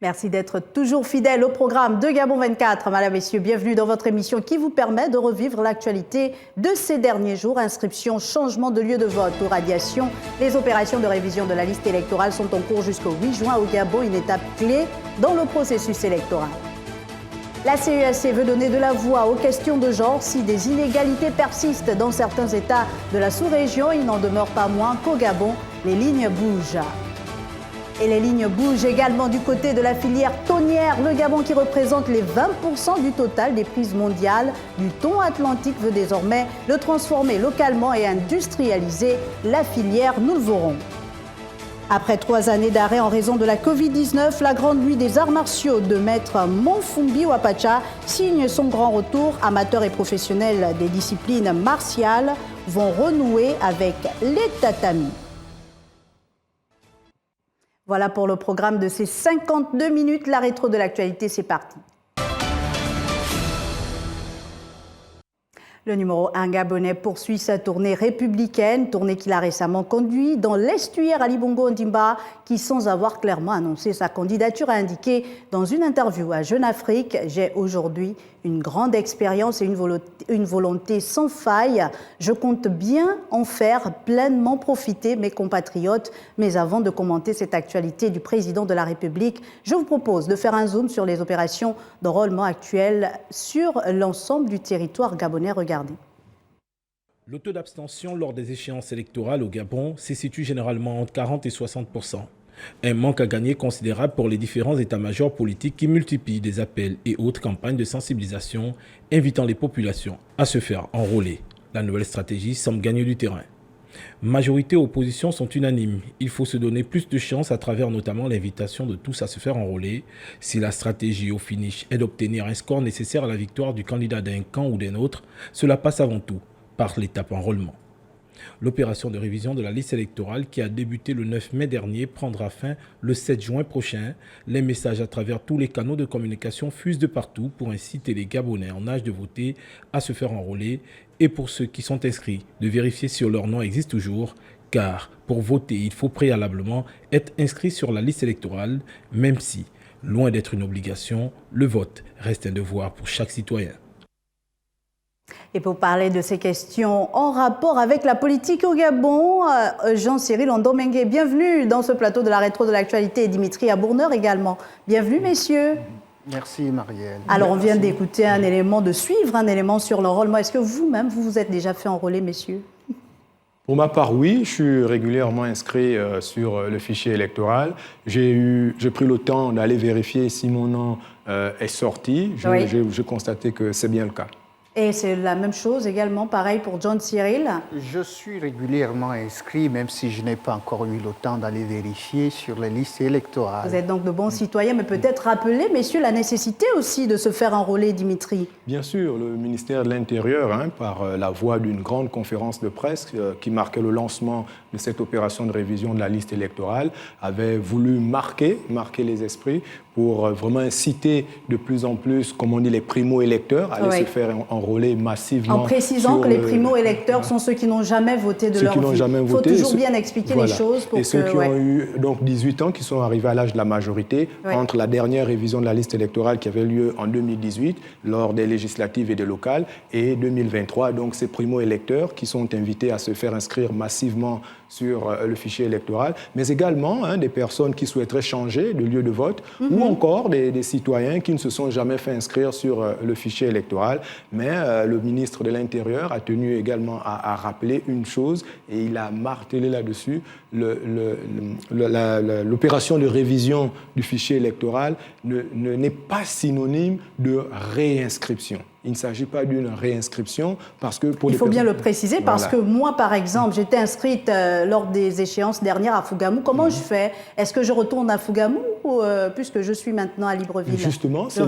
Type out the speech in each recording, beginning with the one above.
Merci d'être toujours fidèle au programme de Gabon 24. Madame, Messieurs, bienvenue dans votre émission qui vous permet de revivre l'actualité de ces derniers jours. Inscription, changement de lieu de vote ou radiation. Les opérations de révision de la liste électorale sont en cours jusqu'au 8 juin au Gabon, une étape clé dans le processus électoral. La CESC veut donner de la voix aux questions de genre. Si des inégalités persistent dans certains États de la sous-région, il n'en demeure pas moins qu'au Gabon, les lignes bougent. Et les lignes bougent également du côté de la filière thonière. Le Gabon, qui représente les 20% du total des prises mondiales du thon atlantique, veut désormais le transformer localement et industrialiser la filière. Nous le verrons. Après 3 années d'arrêt en raison de la Covid-19, la Grande Nuit des Arts Martiaux de Maître Monfumbi Wapacha signe son grand retour. Amateurs et professionnels des disciplines martiales vont renouer avec les tatamis. Voilà pour le programme de ces 52 minutes. La rétro de l'actualité, c'est parti. Le numéro 1 gabonais poursuit sa tournée républicaine, tournée qu'il a récemment conduite dans l'estuaire Ali Bongo Ondimba, qui, sans avoir clairement annoncé sa candidature, a indiqué dans une interview à Jeune Afrique « J'ai aujourd'hui une grande expérience et une volonté sans faille. Je compte bien en faire pleinement profiter mes compatriotes. » Mais avant de commenter cette actualité du président de la République, je vous propose de faire un zoom sur les opérations d'enrôlement actuelles sur l'ensemble du territoire gabonais. Regardez. Le taux d'abstention lors des échéances électorales au Gabon se situe généralement entre 40 et 60%. Un manque à gagner considérable pour les différents états-majors politiques qui multiplient des appels et autres campagnes de sensibilisation invitant les populations à se faire enrôler. La nouvelle stratégie semble gagner du terrain. Majorité et opposition sont unanimes. Il faut se donner plus de chance à travers notamment l'invitation de tous à se faire enrôler. Si la stratégie au finish est d'obtenir un score nécessaire à la victoire du candidat d'un camp ou d'un autre, cela passe avant tout par l'étape enrôlement. L'opération de révision de la liste électorale qui a débuté le 9 mai dernier prendra fin le 7 juin prochain. Les messages à travers tous les canaux de communication fusent de partout pour inciter les Gabonais en âge de voter à se faire enrôler et pour ceux qui sont inscrits de vérifier si leur nom existe toujours, car pour voter, il faut préalablement être inscrit sur la liste électorale, même si, loin d'être une obligation, le vote reste un devoir pour chaque citoyen. Et pour parler de ces questions en rapport avec la politique au Gabon, Jean-Cyril Ndomengue, bienvenue dans ce plateau de la rétro de l'actualité, et Dimitri Abourneur également. Bienvenue, messieurs. Merci, Marielle. Alors, on vient d'écouter un élément, de suivre un élément sur l'enrôlement. Est-ce que vous-même, vous vous êtes déjà fait enrôler, messieurs? Pour ma part, oui, je suis régulièrement inscrit sur le fichier électoral. J'ai pris le temps d'aller vérifier si mon nom est sorti. J'ai constaté que c'est bien le cas. Et c'est la même chose également, pareil pour John Cyril. Je suis régulièrement inscrit, même si je n'ai pas encore eu le temps d'aller vérifier sur les listes électorales. Vous êtes donc de bons citoyens, mais peut-être rappeler, messieurs, la nécessité aussi de se faire enrôler, Dimitri. Bien sûr, le ministère de l'Intérieur, par la voie d'une grande conférence de presse qui marquait le lancement de cette opération de révision de la liste électorale, avait voulu marquer les esprits pour vraiment inciter de plus en plus, comme on dit, les primo-électeurs à aller se faire enrôler massivement. En précisant que les primo-électeurs sont ceux qui n'ont jamais voté de leur vie. Il faut toujours bien expliquer les choses. Pour ceux qui ont eu donc 18 ans, qui sont arrivés à l'âge de la majorité, entre la dernière révision de la liste électorale qui avait lieu en 2018, lors des législatives et des locales, et 2023. Donc ces primo-électeurs qui sont invités à se faire inscrire massivement sur le fichier électoral, mais également des personnes qui souhaiteraient changer de lieu de vote, ou encore des citoyens qui ne se sont jamais fait inscrire sur le fichier électoral. Mais le ministre de l'Intérieur a tenu également à rappeler une chose, et il a martelé là-dessus, l'opération de révision du fichier électoral n'est pas synonyme de réinscription. Il ne s'agit pas d'une réinscription parce que pour il faut bien le préciser parce que moi, par exemple, j'étais inscrite lors des échéances dernières à Fougamou. Comment je fais? Est-ce que je retourne à Fougamou puisque je suis maintenant à Libreville? Justement, c'est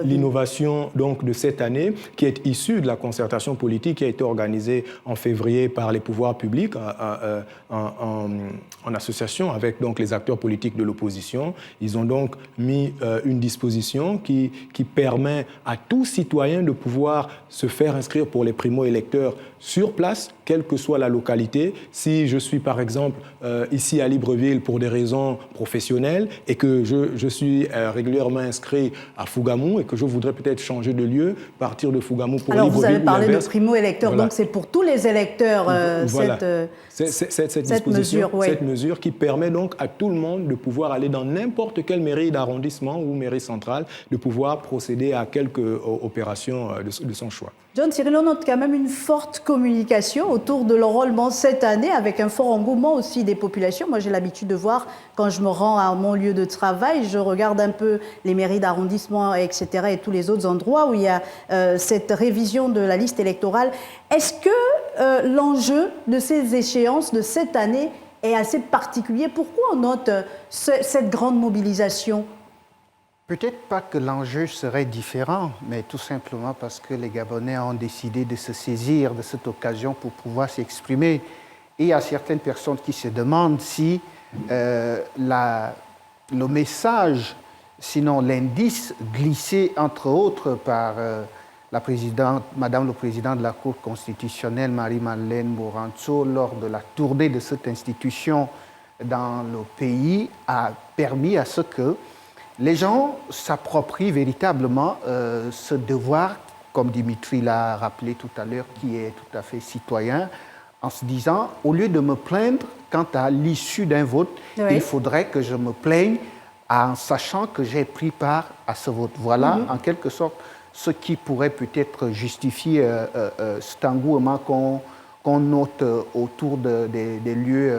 l'innovation donc de cette année qui est issue de la concertation politique qui a été organisée en février par les pouvoirs publics en association avec donc les acteurs politiques de l'opposition. Ils ont donc mis une disposition qui permet à tout citoyen de pouvoir se faire inscrire pour les primo-électeurs sur place, quelle que soit la localité. Si je suis par exemple ici à Libreville pour des raisons professionnelles et que je suis régulièrement inscrit à Fougamou et que je voudrais peut-être changer de lieu, partir de Fougamou pour Alors, Libreville. vous avez parlé de primo-électeurs, voilà. Donc c'est pour tous les électeurs voilà. cette mesure. Oui. Cette mesure qui permet donc à tout le monde de pouvoir aller dans n'importe quelle mairie d'arrondissement ou mairie centrale, de pouvoir procéder à quelques opérations de son choix. John Cyril, on note quand même une forte communication autour de l'enrôlement cette année, avec un fort engouement aussi des populations. Moi, j'ai l'habitude de voir, quand je me rends à mon lieu de travail, je regarde un peu les mairies d'arrondissement, etc., et tous les autres endroits où il y a cette révision de la liste électorale. Est-ce que l'enjeu de ces échéances de cette année est assez particulier? Pourquoi on note cette grande mobilisation? Peut-être pas que l'enjeu serait différent, mais tout simplement parce que les Gabonais ont décidé de se saisir de cette occasion pour pouvoir s'exprimer. Et il y a certaines personnes qui se demandent si le message, sinon l'indice glissé entre autres par la présidente, Madame le Président de la Cour constitutionnelle, Marie-Madeleine Moranzo, lors de la tournée de cette institution dans le pays, a permis à ce que les gens s'approprient véritablement ce devoir, comme Dimitri l'a rappelé tout à l'heure, qui est tout à fait citoyen, en se disant, au lieu de me plaindre quant à l'issue d'un vote, oui, il faudrait que je me plaigne en sachant que j'ai pris part à ce vote. Voilà, en quelque sorte, ce qui pourrait peut-être justifier cet engouement qu'on note autour des lieux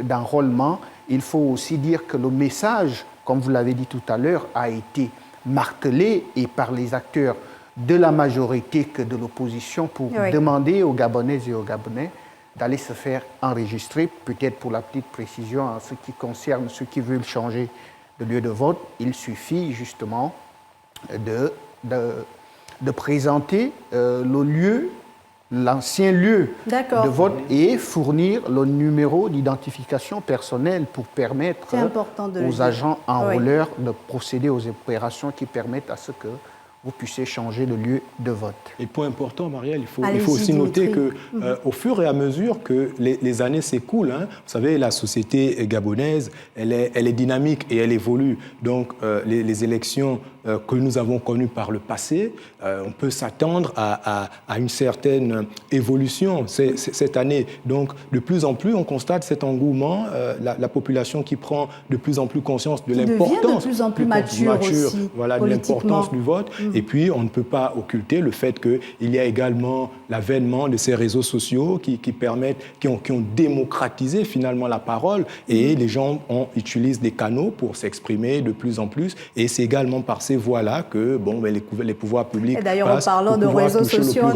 d'enrôlement. Il faut aussi dire que le message, comme vous l'avez dit tout à l'heure, a été martelé et par les acteurs de la majorité que de l'opposition pour demander aux Gabonaises et aux Gabonais d'aller se faire enregistrer. Peut-être pour la petite précision en ce qui concerne ceux qui veulent changer de lieu de vote, il suffit justement de présenter le lieu, l'ancien lieu de vote et fournir le numéro d'identification personnelle pour permettre aux agents enrôleurs de procéder aux opérations qui permettent à ce que vous puissiez changer de lieu de vote. Et point important, Marielle, il faut aussi noter qu'au fur et à mesure que les années s'écoulent, vous savez, la société gabonaise, elle est dynamique et elle évolue. Donc, les élections que nous avons connues par le passé, on peut s'attendre à une certaine évolution cette année. Donc, de plus en plus, on constate cet engouement, la population qui prend de plus en plus conscience de l'importance, de plus en plus mature aussi, voilà, de l'importance du vote. Et puis, on ne peut pas occulter le fait qu'il y a également l'avènement de ces réseaux sociaux qui ont démocratisé finalement la parole, et les gens utilisent des canaux pour s'exprimer de plus en plus. Et c'est également par ces voies-là que les pouvoirs publics. Et d'ailleurs, en parlant de réseaux sociaux,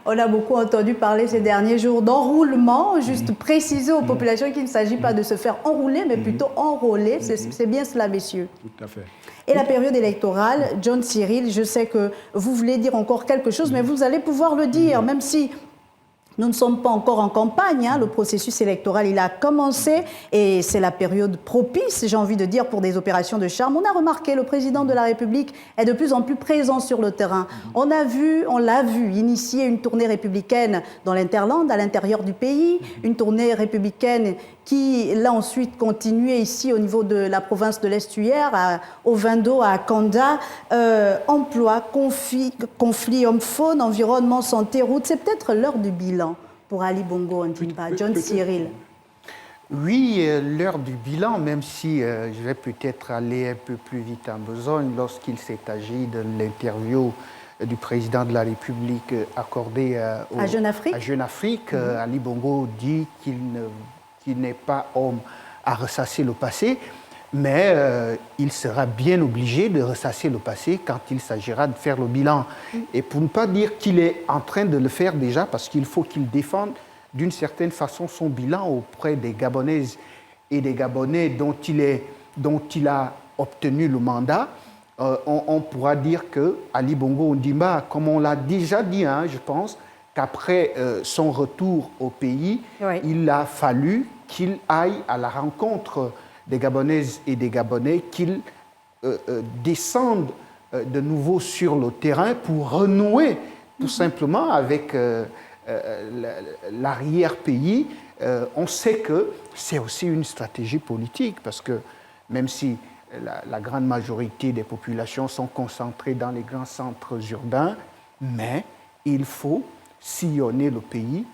on a beaucoup entendu parler ces derniers jours d'enroulement. Juste préciser aux populations qu'il ne s'agit pas de se faire enrouler, mais plutôt enrôler. C'est bien cela, messieurs. Tout à fait. Et la période électorale, John Cyril, je sais que vous voulez dire encore quelque chose, mais vous allez pouvoir le dire, même si nous ne sommes pas encore en campagne. Le processus électoral, il a commencé et c'est la période propice, j'ai envie de dire, pour des opérations de charme. On a remarqué, le président de la République est de plus en plus présent sur le terrain. On l'a vu initier une tournée républicaine dans l'Interland, à l'intérieur du pays, une tournée républicaine qui l'a ensuite continué ici au niveau de la province de l'Estuaire, au Vindo, à Kanda. Emploi, conflit homme-faune, environnement, santé, route, c'est peut-être l'heure du bilan pour Ali Bongo Ondimba. John Cyril. Oui, l'heure du bilan, même si je vais peut-être aller un peu plus vite en besogne lorsqu'il s'est agi de l'interview du président de la République accordée à Jeune Afrique. Ali Bongo dit qu'il n'est pas homme à ressasser le passé, mais il sera bien obligé de ressasser le passé quand il s'agira de faire le bilan. Et pour ne pas dire qu'il est en train de le faire déjà, parce qu'il faut qu'il défende d'une certaine façon son bilan auprès des Gabonaises et des Gabonais dont il a obtenu le mandat, on pourra dire que Ali Bongo Ondimba, comme on l'a déjà dit, je pense, qu'après son retour au pays, il a fallu qu'il aille à la rencontre des Gabonaises et des Gabonais, qu'ils descendent de nouveau sur le terrain pour renouer tout simplement avec l'arrière-pays. On sait que c'est aussi une stratégie politique, parce que même si la grande majorité des populations sont concentrées dans les grands centres urbains, mais il faut sillonner le pays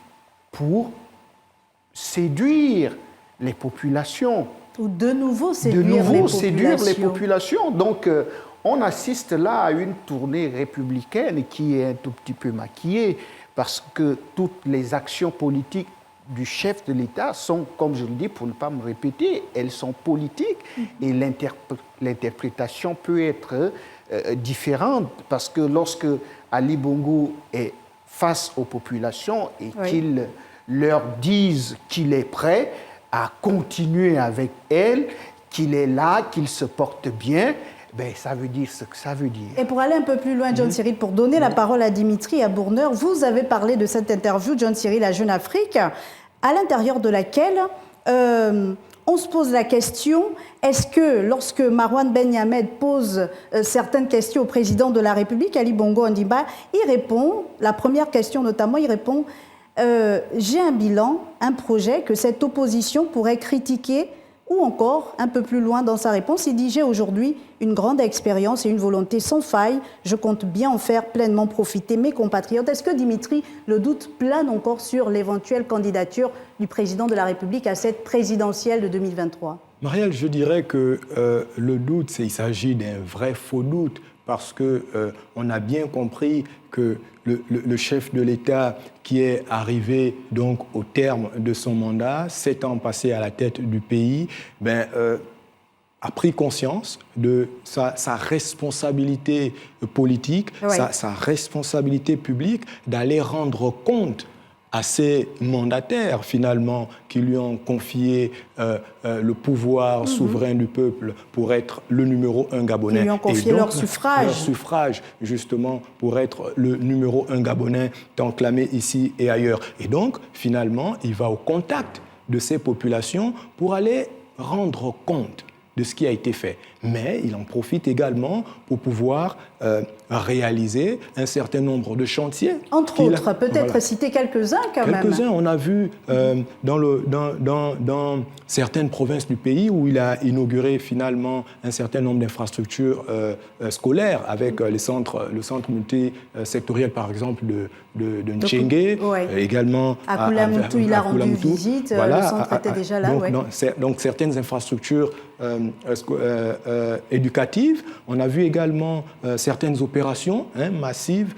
pour séduire les populations. Ou de nouveau séduire les populations. Donc, on assiste là à une tournée républicaine qui est un tout petit peu maquillée parce que toutes les actions politiques du chef de l'État sont, comme je le dis pour ne pas me répéter, elles sont politiques et l'interprétation peut être différente parce que lorsque Ali Bongo est face aux populations et qu'il leur dise qu'il est prêt à continuer avec elles, qu'il est là, qu'il se porte bien, ben, ça veut dire ce que ça veut dire. Et pour aller un peu plus loin, John Cyril, pour donner la parole à Dimitri Abourneur, vous avez parlé de cette interview, John Cyril, à Jeune Afrique, à l'intérieur de laquelle on se pose la question, est-ce que lorsque Marouane Ben Yamed pose certaines questions au président de la République, Ali Bongo Ondimba, il répond, la première question notamment, il répond j'ai un bilan, un projet que cette opposition pourrait critiquer, ou encore, un peu plus loin dans sa réponse, il dit « J'ai aujourd'hui une grande expérience et une volonté sans faille. Je compte bien en faire pleinement profiter mes compatriotes. » Est-ce que, Dimitri, le doute plane encore sur l'éventuelle candidature du président de la République à cette présidentielle de 2023 ? Marielle, je dirais que le doute, il s'agit d'un vrai faux doute parce qu'on a bien compris que le chef de l'État qui est arrivé donc au terme de son mandat, 7 ans passés à la tête du pays, a pris conscience de sa responsabilité politique, sa responsabilité publique d'aller rendre compte à ces mandataires, finalement, qui lui ont confié le pouvoir souverain du peuple pour être le numéro 1 gabonais. Ils lui ont confié leur suffrage. Leur suffrage, justement, pour être le numéro 1 gabonais tant clamé ici et ailleurs. Et donc, finalement, il va au contact de ces populations pour aller rendre compte de ce qui a été fait. Mais il en profite également pour pouvoir réaliser un certain nombre de chantiers. Entre autres, peut-être citer quelques-uns quand même. Quelques-uns, on a vu dans certaines provinces du pays où il a inauguré finalement un certain nombre d'infrastructures scolaires avec le centre multisectoriel par exemple de Ntchengue, également à Koulamoutou, il a rendu visite, le centre était déjà là. Donc certaines infrastructures éducatives. On a vu également certaines opérations massives,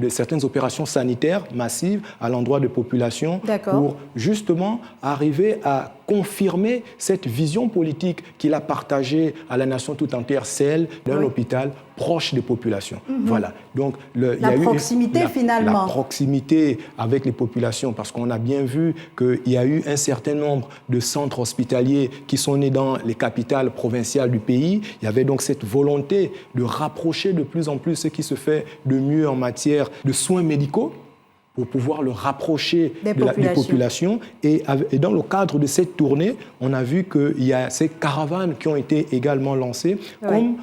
certaines opérations sanitaires massives à l'endroit de populations pour justement arriver à confirmer cette vision politique qu'il a partagée à la nation tout entière, celle d'un hôpital proche des populations. Voilà. Donc, il y a proximité, finalement. La proximité avec les populations, parce qu'on a bien vu qu'il y a eu un certain nombre de centres hospitaliers qui sont nés dans les capitales provinciales du pays. Il y avait donc cette volonté de rapprocher de plus en plus ce qui se fait de mieux en matière de soins médicaux, pour pouvoir le rapprocher des populations. Et dans le cadre de cette tournée, on a vu qu'il y a ces caravanes qui ont été également lancées comme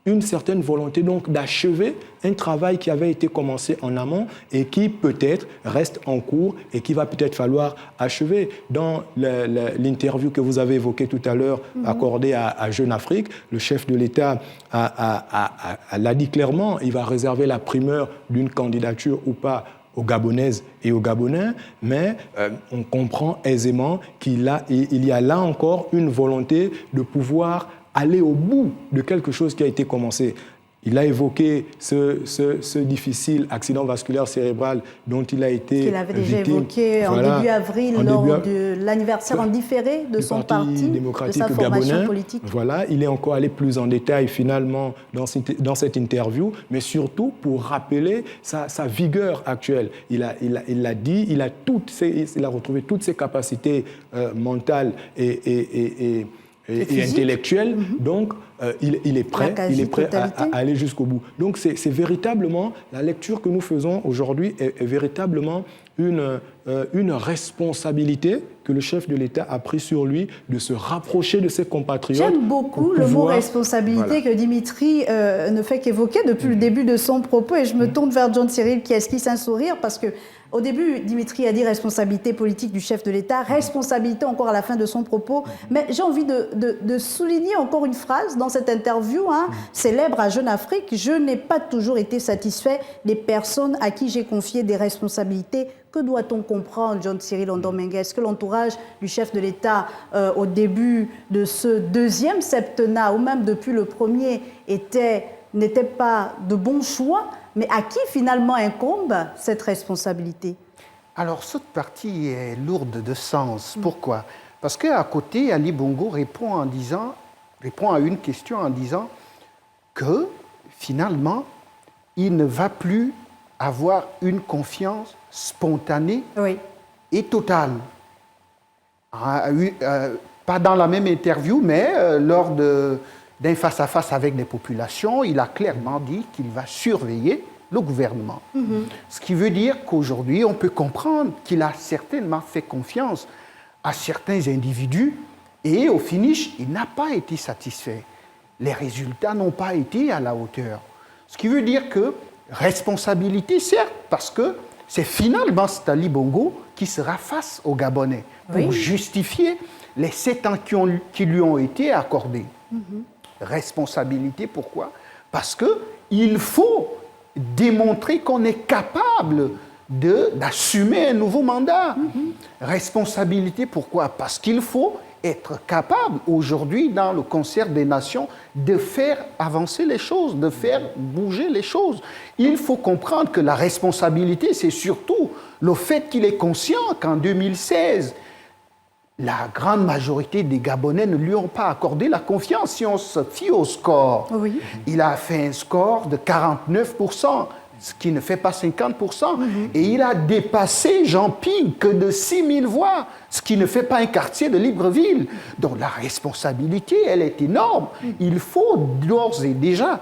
une certaine volonté donc d'achever un travail qui avait été commencé en amont et qui peut-être reste en cours et qui va peut-être falloir achever. Dans l'interview que vous avez évoquée tout à l'heure, accordée à Jeune Afrique, le chef de l'État l'a dit clairement, il va réserver la primeur d'une candidature ou pas aux Gabonaises et aux Gabonais, mais on comprend aisément qu'il y a là encore une volonté de pouvoir aller au bout de quelque chose qui a été commencé. Il a évoqué ce difficile accident vasculaire cérébral dont il a été victime. Qu'il avait déjà évoqué en début avril lors de l'anniversaire en différé de son parti, de sa formation politique. Voilà, il est encore allé plus en détail finalement dans cette interview, mais surtout pour rappeler sa vigueur actuelle. Il l'a dit, il a retrouvé toutes ses capacités mentales et intellectuelle, donc il est prêt à aller jusqu'au bout. Donc c'est véritablement, la lecture que nous faisons aujourd'hui est véritablement une responsabilité que le chef de l'État a pris sur lui de se rapprocher de ses compatriotes. J'aime beaucoup le mot responsabilité que Dimitri ne fait qu'évoquer depuis le début de son propos, et je me tourne vers John Cyril qui esquisse un sourire parce que au début, Dimitri a dit responsabilité politique du chef de l'État, responsabilité encore à la fin de son propos. Mais j'ai envie de souligner encore une phrase dans cette interview célèbre à Jeune Afrique. Je n'ai pas toujours été satisfait des personnes à qui j'ai confié des responsabilités. Que doit-on comprendre, John Cyril Ondomengue? Est-ce que l'entourage du chef de l'État, au début de ce deuxième septennat, ou même depuis le premier, n'était pas de bons choix? Mais à qui finalement incombe cette responsabilité? Alors, cette partie est lourde de sens. Pourquoi? Parce qu'à côté, Ali Bongo répond à une question en disant que finalement, il ne va plus avoir une confiance spontanée et totale. Pas dans la même interview, mais lors d'un face-à-face avec des populations, il a clairement dit qu'il va surveiller le gouvernement. Ce qui veut dire qu'aujourd'hui, on peut comprendre qu'il a certainement fait confiance à certains individus et au finish, il n'a pas été satisfait. Les résultats n'ont pas été à la hauteur. Ce qui veut dire que responsabilité, certes, parce que c'est finalement Ali Bongo qui sera face aux Gabonais pour justifier les 7 ans qui lui ont été accordés. Responsabilité, pourquoi? Parce qu'il faut démontrer qu'on est capable d'assumer un nouveau mandat. Responsabilité, pourquoi? Parce qu'il faut être capable, aujourd'hui, dans le concert des nations, de faire avancer les choses, de faire bouger les choses. Il faut comprendre que la responsabilité, c'est surtout le fait qu'il est conscient qu'en 2016, la grande majorité des Gabonais ne lui ont pas accordé la confiance. Si on se fie au score, il a fait un score de 49%, ce qui ne fait pas 50%. Et il a dépassé Jean Ping que de 6 000 voix, ce qui ne fait pas un quartier de Libreville. Donc la responsabilité, elle est énorme. Il faut d'ores et déjà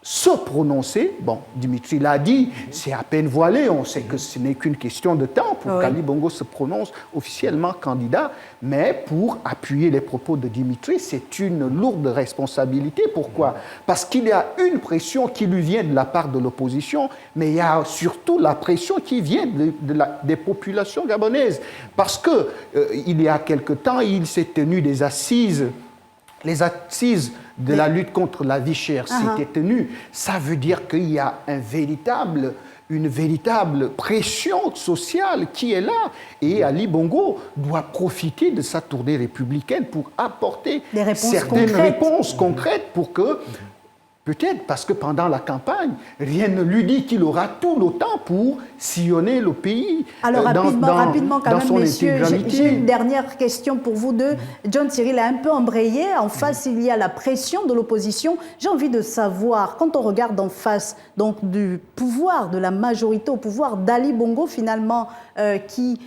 se prononcer. Bon, Dimitri l'a dit, c'est à peine voilé, on sait que ce n'est qu'une question de temps pour qu'Ali Bongo se prononce officiellement candidat, mais pour appuyer les propos de Dimitri, c'est une lourde responsabilité. Pourquoi? Parce qu'il y a une pression qui lui vient de la part de l'opposition, mais il y a surtout la pression qui vient des populations gabonaises. Parce que il y a quelque temps, il s'est tenu des assises, les assises de la lutte contre la vie chère s'était tenue. Ça veut dire qu'il y a une véritable pression sociale qui est là. Et Ali Bongo doit profiter de sa tournée républicaine pour apporter certaines réponses concrètes pour que, peut-être parce que pendant la campagne, rien ne lui dit qu'il aura tout le temps pour sillonner le pays. Alors rapidement quand même, messieurs, j'ai une dernière question pour vous deux. John Cyril a un peu embrayé. En face, il y a la pression de l'opposition. J'ai envie de savoir, quand on regarde en face donc, du pouvoir, de la majorité au pouvoir d'Ali Bongo, finalement, qui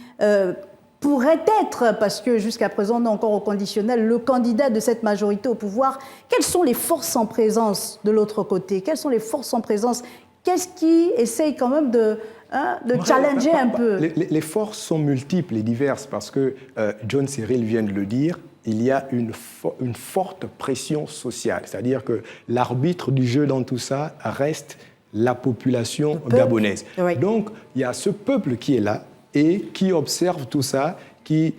pourrait être, parce que jusqu'à présent on est encore au conditionnel, le candidat de cette majorité au pouvoir, quelles sont les forces en présence de l'autre côté? Quelles sont les forces en présence? Qu'est-ce qui essaye quand même de challenger un peu? Les forces sont multiples et diverses parce que John Cyril vient de le dire, il y a une forte pression sociale. C'est-à-dire que l'arbitre du jeu dans tout ça reste la population gabonaise. Donc il y a ce peuple qui est là et qui observe tout ça, qui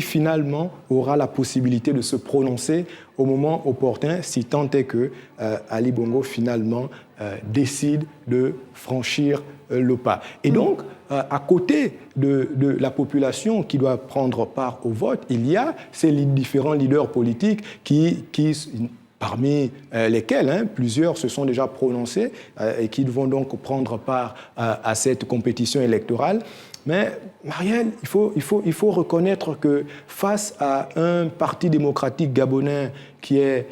finalement aura la possibilité de se prononcer au moment opportun, si tant est que Ali Bongo finalement décide de franchir le pas. Et donc, à côté de la population qui doit prendre part au vote, il y a ces différents leaders politiques qui parmi lesquels plusieurs se sont déjà prononcés et qui vont donc prendre part à cette compétition électorale. Mais Marielle, il faut reconnaître que face à un parti démocratique gabonais qui est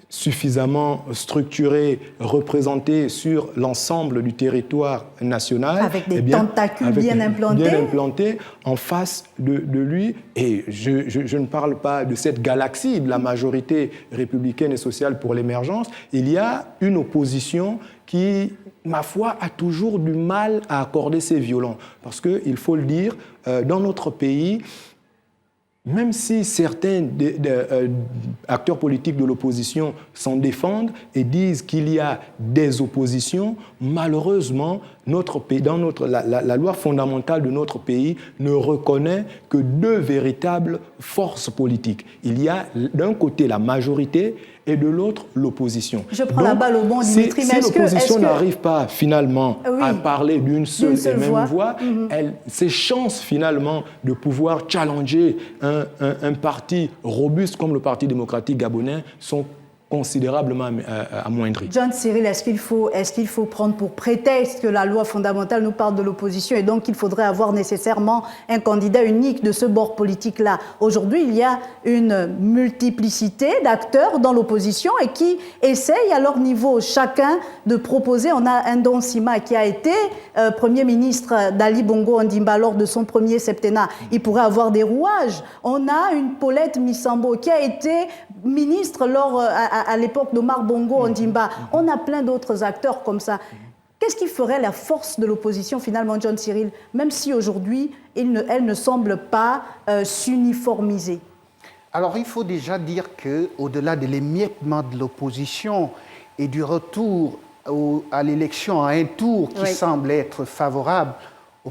suffisamment structuré, représenté sur l'ensemble du territoire national. Avec des tentacules bien implantés. En face de lui, et je ne parle pas de cette galaxie de la majorité républicaine et sociale pour l'émergence, il y a une opposition qui, ma foi, a toujours du mal à accorder ces violons. Parce qu'il faut le dire, dans notre pays, même si certains acteurs politiques de l'opposition s'en défendent et disent qu'il y a des oppositions, malheureusement, notre pays, la loi fondamentale de notre pays ne reconnaît que deux véritables forces politiques. Il y a d'un côté la majorité et de l'autre l'opposition. Je prends la balle au bon, Dimitri. Si l'opposition n'arrive pas finalement à parler d'une seule et même voix, ses chances finalement de pouvoir challenger un parti robuste comme le Parti démocratique gabonais sont considérablement amoindries. John Cyril, est-ce qu'il faut prendre pour prétexte que la loi fondamentale nous parle de l'opposition et donc qu'il faudrait avoir nécessairement un candidat unique de ce bord politique-là? Aujourd'hui, il y a une multiplicité d'acteurs dans l'opposition et qui essayent à leur niveau chacun de proposer. On a un Don Sima qui a été Premier ministre d'Ali Bongo Ondimba lors de son premier septennat. Il pourrait avoir des rouages. On a une Paulette Missambo qui a été ministre à l'époque d'Omar Bongo Ondimba. On a plein d'autres acteurs comme ça. Qu'est-ce qui ferait la force de l'opposition finalement, John Cyril, même si aujourd'hui, elle ne semble pas s'uniformiser? Alors il faut déjà dire qu'au-delà de l'émiettement de l'opposition et du retour à l'élection à un tour qui semble être favorable au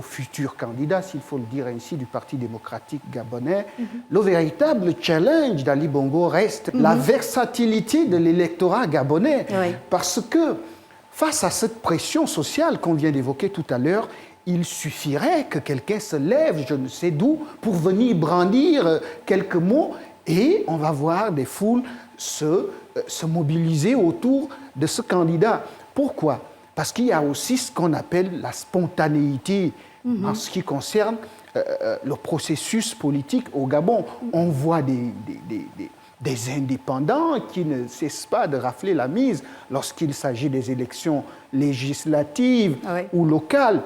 futur candidat, s'il faut le dire ainsi, du Parti démocratique gabonais, le véritable challenge d'Ali Bongo reste la versatilité de l'électorat gabonais. Parce que face à cette pression sociale qu'on vient d'évoquer tout à l'heure, il suffirait que quelqu'un se lève, je ne sais d'où, pour venir brandir quelques mots et on va voir des foules se mobiliser autour de ce candidat. Pourquoi ? Parce qu'il y a aussi ce qu'on appelle la spontanéité en ce qui concerne le processus politique au Gabon. On voit des indépendants qui ne cessent pas de rafler la mise lorsqu'il s'agit des élections législatives ou locales.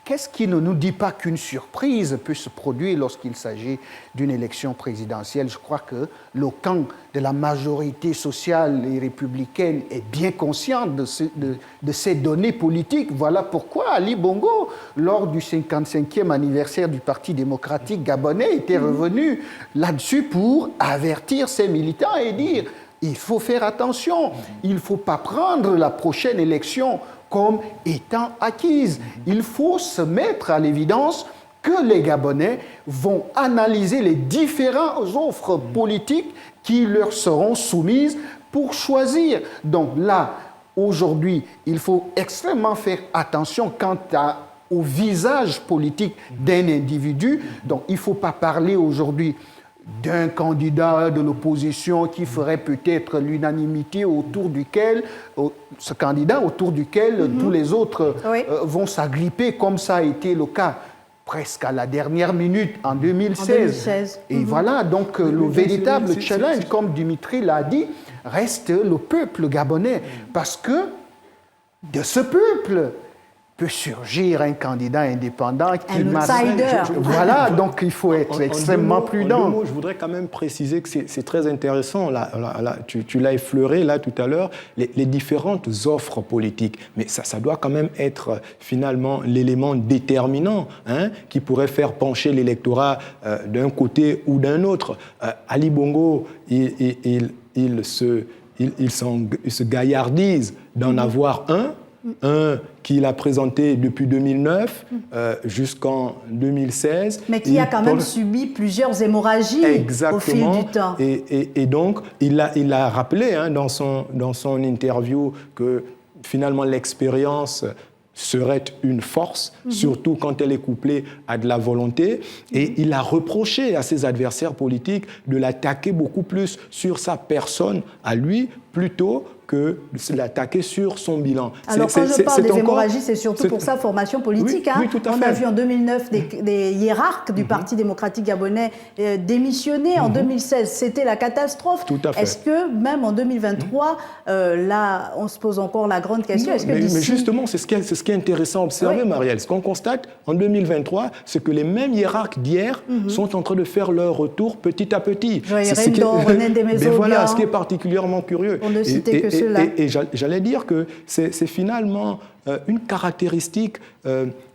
Qu'est-ce qui ne nous dit pas qu'une surprise peut se produire lorsqu'il s'agit d'une élection présidentielle? Je crois que le camp de la majorité sociale et républicaine est bien conscient de ces données politiques. Voilà pourquoi Ali Bongo, lors du 55e anniversaire du Parti démocratique gabonais, était revenu là-dessus pour avertir ses militants et dire « il faut faire attention, il ne faut pas prendre la prochaine élection comme étant acquise. Il faut se mettre à l'évidence que les Gabonais vont analyser les différentes offres politiques qui leur seront soumises pour choisir. Donc là, aujourd'hui, il faut extrêmement faire attention quant au visage politique d'un individu. Donc il ne faut pas parler aujourd'hui d'un candidat de l'opposition qui ferait peut-être l'unanimité autour duquel, ce candidat autour duquel tous les autres vont s'agripper, comme ça a été le cas presque à la dernière minute en 2016. Et voilà, donc le véritable challenge, comme Dimitri l'a dit, reste le peuple gabonais. Parce que de ce peuple peut surgir un candidat indépendant qui voilà, donc il faut être extrêmement prudent. Je voudrais quand même préciser que c'est très intéressant, là, tu l'as effleuré là tout à l'heure, les différentes offres politiques, mais ça doit quand même être finalement l'élément déterminant qui pourrait faire pencher l'électorat d'un côté ou d'un autre. Ali Bongo, il se gaillardise d'en avoir un qu'il a présenté depuis 2009 jusqu'en 2016. Mais qui a quand même subi plusieurs hémorragies au fil du temps. Et donc, il a rappelé dans son interview que finalement l'expérience serait une force, surtout quand elle est couplée à de la volonté. Et il a reproché à ses adversaires politiques de l'attaquer beaucoup plus sur sa personne à lui, plutôt que de l'attaquer sur son bilan. Alors quand je parle des hémorragies, c'est surtout pour sa formation politique. Oui, tout à fait. On a vu en 2009 des hiérarques du Parti démocratique gabonais démissionner. En 2016, c'était la catastrophe. Tout à fait. Est-ce que même en 2023, là, on se pose encore la grande question? Mais justement, c'est ce qui est intéressant à observer, Marielle. Ce qu'on constate en 2023, c'est que les mêmes hiérarques d'hier sont en train de faire leur retour petit à petit. René Ndémézo, mais voilà, ce qui est particulièrement curieux. On ne citait que cela. Et j'allais dire que c'est finalement une caractéristique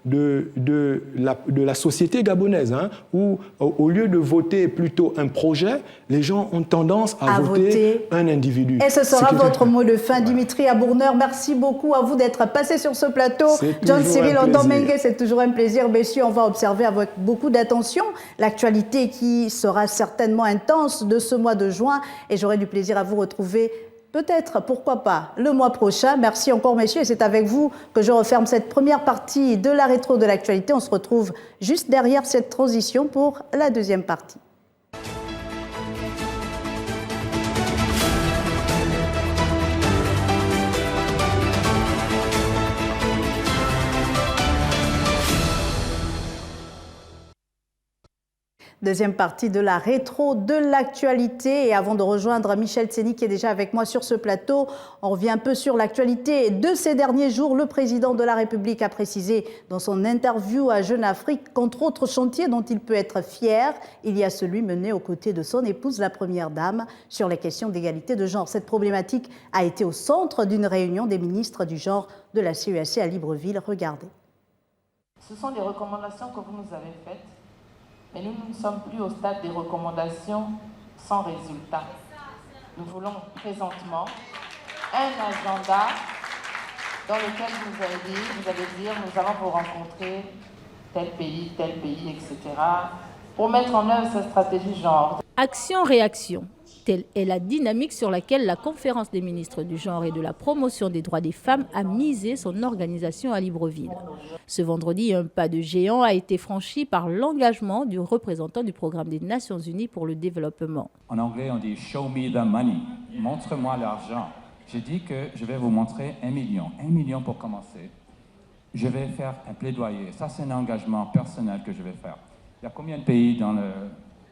de la société gabonaise, hein, où au lieu de voter plutôt un projet, les gens ont tendance à voter un individu. Et ce sera votre mot de fin, Dimitri Abourneur. Merci beaucoup à vous d'être passé sur ce plateau. John Cyril Ondomengue, c'est toujours un plaisir. Messieurs, on va observer avec beaucoup d'attention l'actualité qui sera certainement intense de ce mois de juin. Et j'aurai du plaisir à vous retrouver peut-être, pourquoi pas, le mois prochain. Merci encore, messieurs. Et c'est avec vous que je referme cette première partie de la rétro de l'actualité. On se retrouve juste derrière cette transition pour la deuxième partie. Deuxième partie de la rétro de l'actualité. Et avant de rejoindre Michel Tseni qui est déjà avec moi sur ce plateau, on revient un peu sur l'actualité de ces derniers jours. Le président de la République a précisé dans son interview à Jeune Afrique qu'entre autres chantiers dont il peut être fier, il y a celui mené aux côtés de son épouse, la Première Dame, sur les questions d'égalité de genre. Cette problématique a été au centre d'une réunion des ministres du genre de la CEAC à Libreville. Regardez. Ce sont des recommandations que vous nous avez faites. Mais nous ne sommes plus au stade des recommandations sans résultat. Nous voulons présentement un agenda dans lequel vous allez dire nous allons vous rencontrer tel pays, etc. pour mettre en œuvre cette stratégie genre. Action-réaction. Telle est la dynamique sur laquelle la conférence des ministres du genre et de la promotion des droits des femmes a misé son organisation à Libreville. Ce vendredi, un pas de géant a été franchi par l'engagement du représentant du programme des Nations Unies pour le développement. En anglais, on dit « show me the money », montre-moi l'argent. J'ai dit que je vais vous montrer 1 million. 1 million pour commencer. Je vais faire un plaidoyer. Ça, c'est un engagement personnel que je vais faire. Il y a combien de pays dans le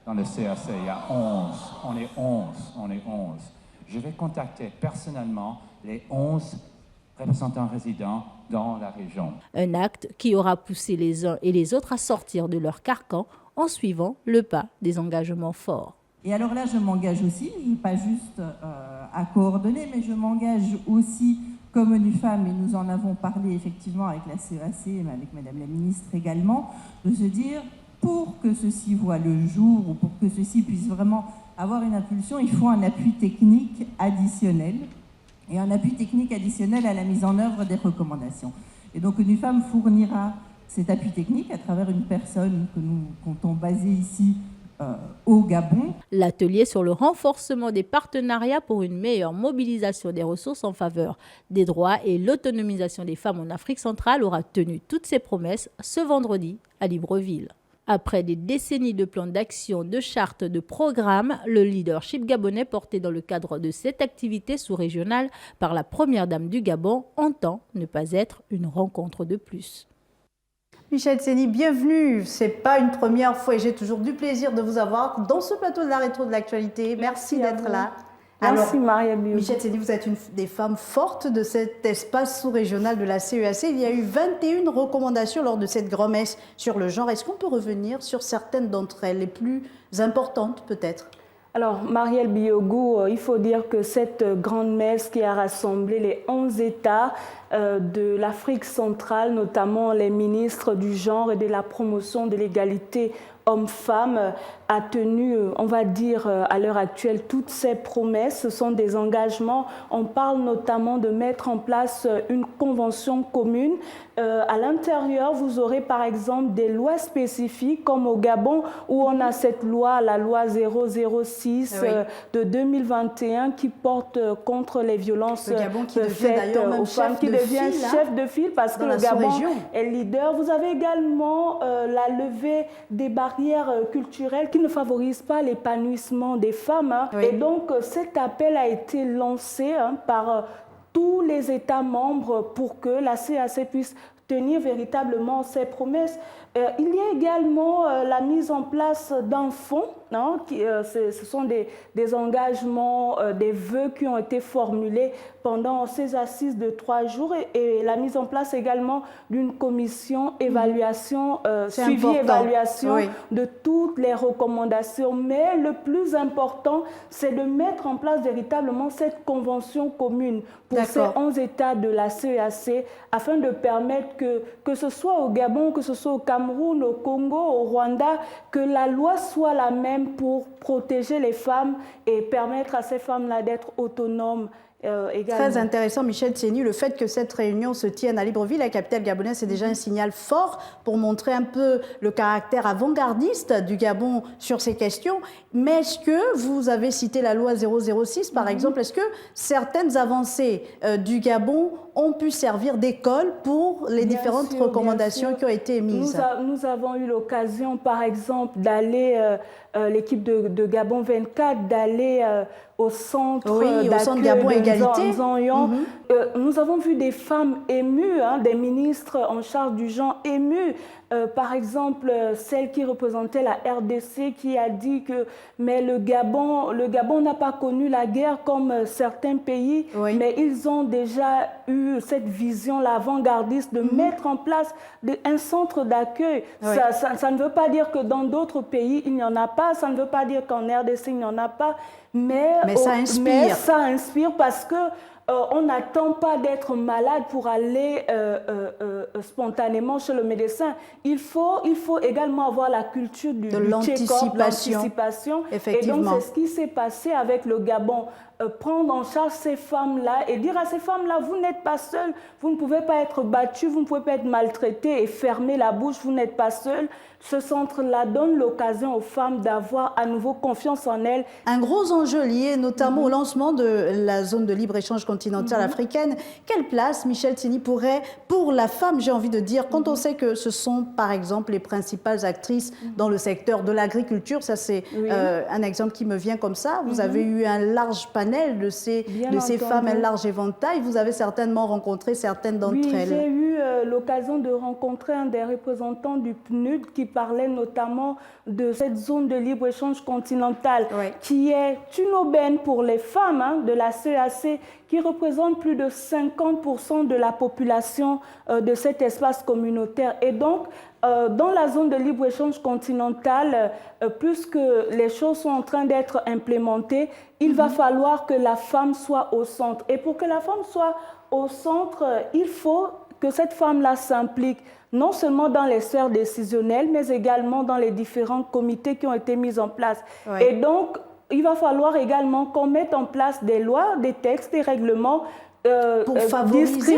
CAC? Il y a 11. On est 11. Je vais contacter personnellement les 11 représentants résidents dans la région. Un acte qui aura poussé les uns et les autres à sortir de leur carcan en suivant le pas des engagements forts. Et alors là, je m'engage aussi, pas juste à coordonner, mais je m'engage aussi comme ONU Femmes, et nous en avons parlé effectivement avec la CEAC, mais avec Madame la Ministre également, de se dire, pour que ceci voit le jour, ou pour que ceci puisse vraiment avoir une impulsion, il faut un appui technique additionnel, et un appui technique additionnel à la mise en œuvre des recommandations. Et donc ONU Femmes fournira cet appui technique à travers une personne que nous comptons baser ici au Gabon. L'atelier sur le renforcement des partenariats pour une meilleure mobilisation des ressources en faveur des droits et l'autonomisation des femmes en Afrique centrale aura tenu toutes ses promesses ce vendredi à Libreville. Après des décennies de plans d'action, de chartes, de programmes, le leadership gabonais porté dans le cadre de cette activité sous-régionale par la Première Dame du Gabon entend ne pas être une rencontre de plus. Michel Tseni, bienvenue. Ce n'est pas une première fois et j'ai toujours du plaisir de vous avoir dans ce plateau de la rétro de l'actualité. Merci d'être là. Merci Maria Bio. Michel Tseni, vous êtes une des femmes fortes de cet espace sous-régional de la CEAC. Il y a eu 21 recommandations lors de cette grand-messe sur le genre. Est-ce qu'on peut revenir sur certaines d'entre elles, les plus importantes peut-être? Alors, Marielle Biogou, il faut dire que cette grande messe qui a rassemblé les 11 États de l'Afrique centrale, notamment les ministres du genre et de la promotion de l'égalité hommes-femmes, a tenu, on va dire, à l'heure actuelle, toutes ces promesses. Ce sont des engagements. On parle notamment de mettre en place une convention commune. À l'intérieur, vous aurez par exemple des lois spécifiques, comme au Gabon, où on a cette loi, la loi 006 de 2021, qui porte contre les violences faites aux femmes, qui devient chef de file parce que le Gabon est leader. Vous avez également la levée des barrières culturelles qui ne favorisent pas l'épanouissement des femmes. Et donc, cet appel a été lancé par tous les États membres pour que la CAC puisse tenir véritablement ses promesses. Il y a également la mise en place d'un fonds hein, ce sont des engagements, des vœux qui ont été formulés pendant ces assises de 3 jours et la mise en place également d'une commission évaluation, suivi-évaluation de toutes les recommandations. Mais le plus important, c'est de mettre en place véritablement cette convention commune pour ces 11 États de la CEAC afin de permettre que ce soit au Gabon, que ce soit au Cameroun, au Congo, au Rwanda, que la loi soit la même pour protéger les femmes et permettre à ces femmes-là d'être autonomes. Très intéressant, Michel Tséni. Le fait que cette réunion se tienne à Libreville, la capitale gabonaise, c'est déjà un signal fort pour montrer un peu le caractère avant-gardiste du Gabon sur ces questions. Mais est-ce que vous avez cité la loi 006, par exemple, est-ce que certaines avancées du Gabon ont pu servir d'école pour les différentes recommandations qui ont été émises? Nous avons eu l'occasion, par exemple, d'aller, l'équipe de Gabon 24, d'aller au centre Gabon Égalité. Nous avons vu des femmes émues, hein, des ministres en charge du genre émus. Par exemple, celle qui représentait la RDC qui a dit que mais le Gabon n'a pas connu la guerre comme certains pays, mais ils ont déjà eu cette vision l'avant-gardiste de mettre en place un centre d'accueil. Ça ne veut pas dire que dans d'autres pays, il n'y en a pas. Ça ne veut pas dire qu'en RDC, il n'y en a pas. Mais ça inspire parce que on n'attend pas d'être malade pour aller spontanément chez le médecin. Il faut également avoir la culture de l'anticipation. Et donc, c'est ce qui s'est passé avec le Gabon. Prendre en charge ces femmes-là et dire à ces femmes-là, vous n'êtes pas seules, vous ne pouvez pas être battues, vous ne pouvez pas être maltraitées et fermer la bouche, vous n'êtes pas seules. Ce centre-là donne l'occasion aux femmes d'avoir à nouveau confiance en elles. Un gros enjeu lié notamment au lancement de la zone de libre-échange continentale africaine. Quelle place, Michel Tséni, pourrait, pour la femme, j'ai envie de dire, quand on sait que ce sont, par exemple, les principales actrices dans le secteur de l'agriculture, ça c'est un exemple qui me vient comme ça. Vous avez eu un large panel de ces femmes, un large éventail. Vous avez certainement rencontré certaines d'entre elles. J'ai eu l'occasion de rencontrer un des représentants du PNUD qui parlait notamment de cette zone de libre-échange continentale qui est une aubaine pour les femmes, hein, de la CEAC, qui représente plus de 50% de la population de cet espace communautaire. Et donc, dans la zone de libre-échange continentale, puisque les choses sont en train d'être implémentées, il va falloir que la femme soit au centre. Et pour que la femme soit au centre, il faut que cette femme-là s'implique non seulement dans les sphères décisionnelles, mais également dans les différents comités qui ont été mis en place. Et donc, il va falloir également qu'on mette en place des lois, des textes, des règlements pour favoriser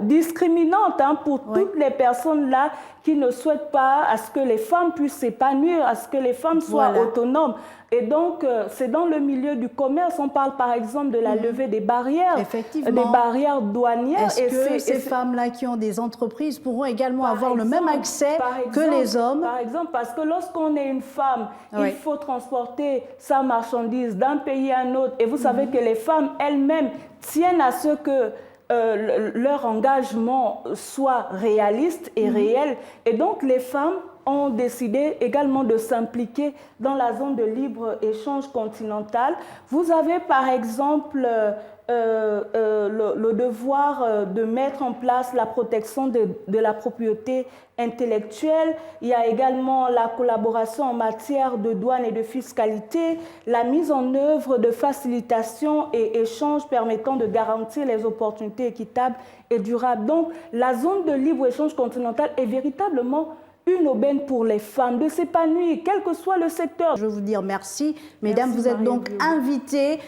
discriminantes pour toutes les personnes là qui ne souhaitent pas à ce que les femmes puissent s'épanouir, à ce que les femmes soient autonomes. Et donc, c'est dans le milieu du commerce, on parle par exemple de la levée des barrières, des barrières douanières. Est-ce que ces femmes-là qui ont des entreprises pourront également avoir le même accès que les hommes? Par exemple, parce que lorsqu'on est une femme, il faut transporter sa marchandise d'un pays à un autre. Et vous savez que les femmes elles-mêmes tiennent à ce que leur engagement soit réaliste et réel. Et donc, les femmes ont décidé également de s'impliquer dans la zone de libre-échange continentale. Vous avez par exemple le devoir de mettre en place la protection de la propriété intellectuelle. Il y a également la collaboration en matière de douane et de fiscalité, la mise en œuvre de facilitation et échanges permettant de garantir les opportunités équitables et durables. Donc, la zone de libre-échange continentale est véritablement une aubaine pour les femmes de s'épanouir, quel que soit le secteur. Je veux vous dire merci. Mesdames, vous êtes donc invitées,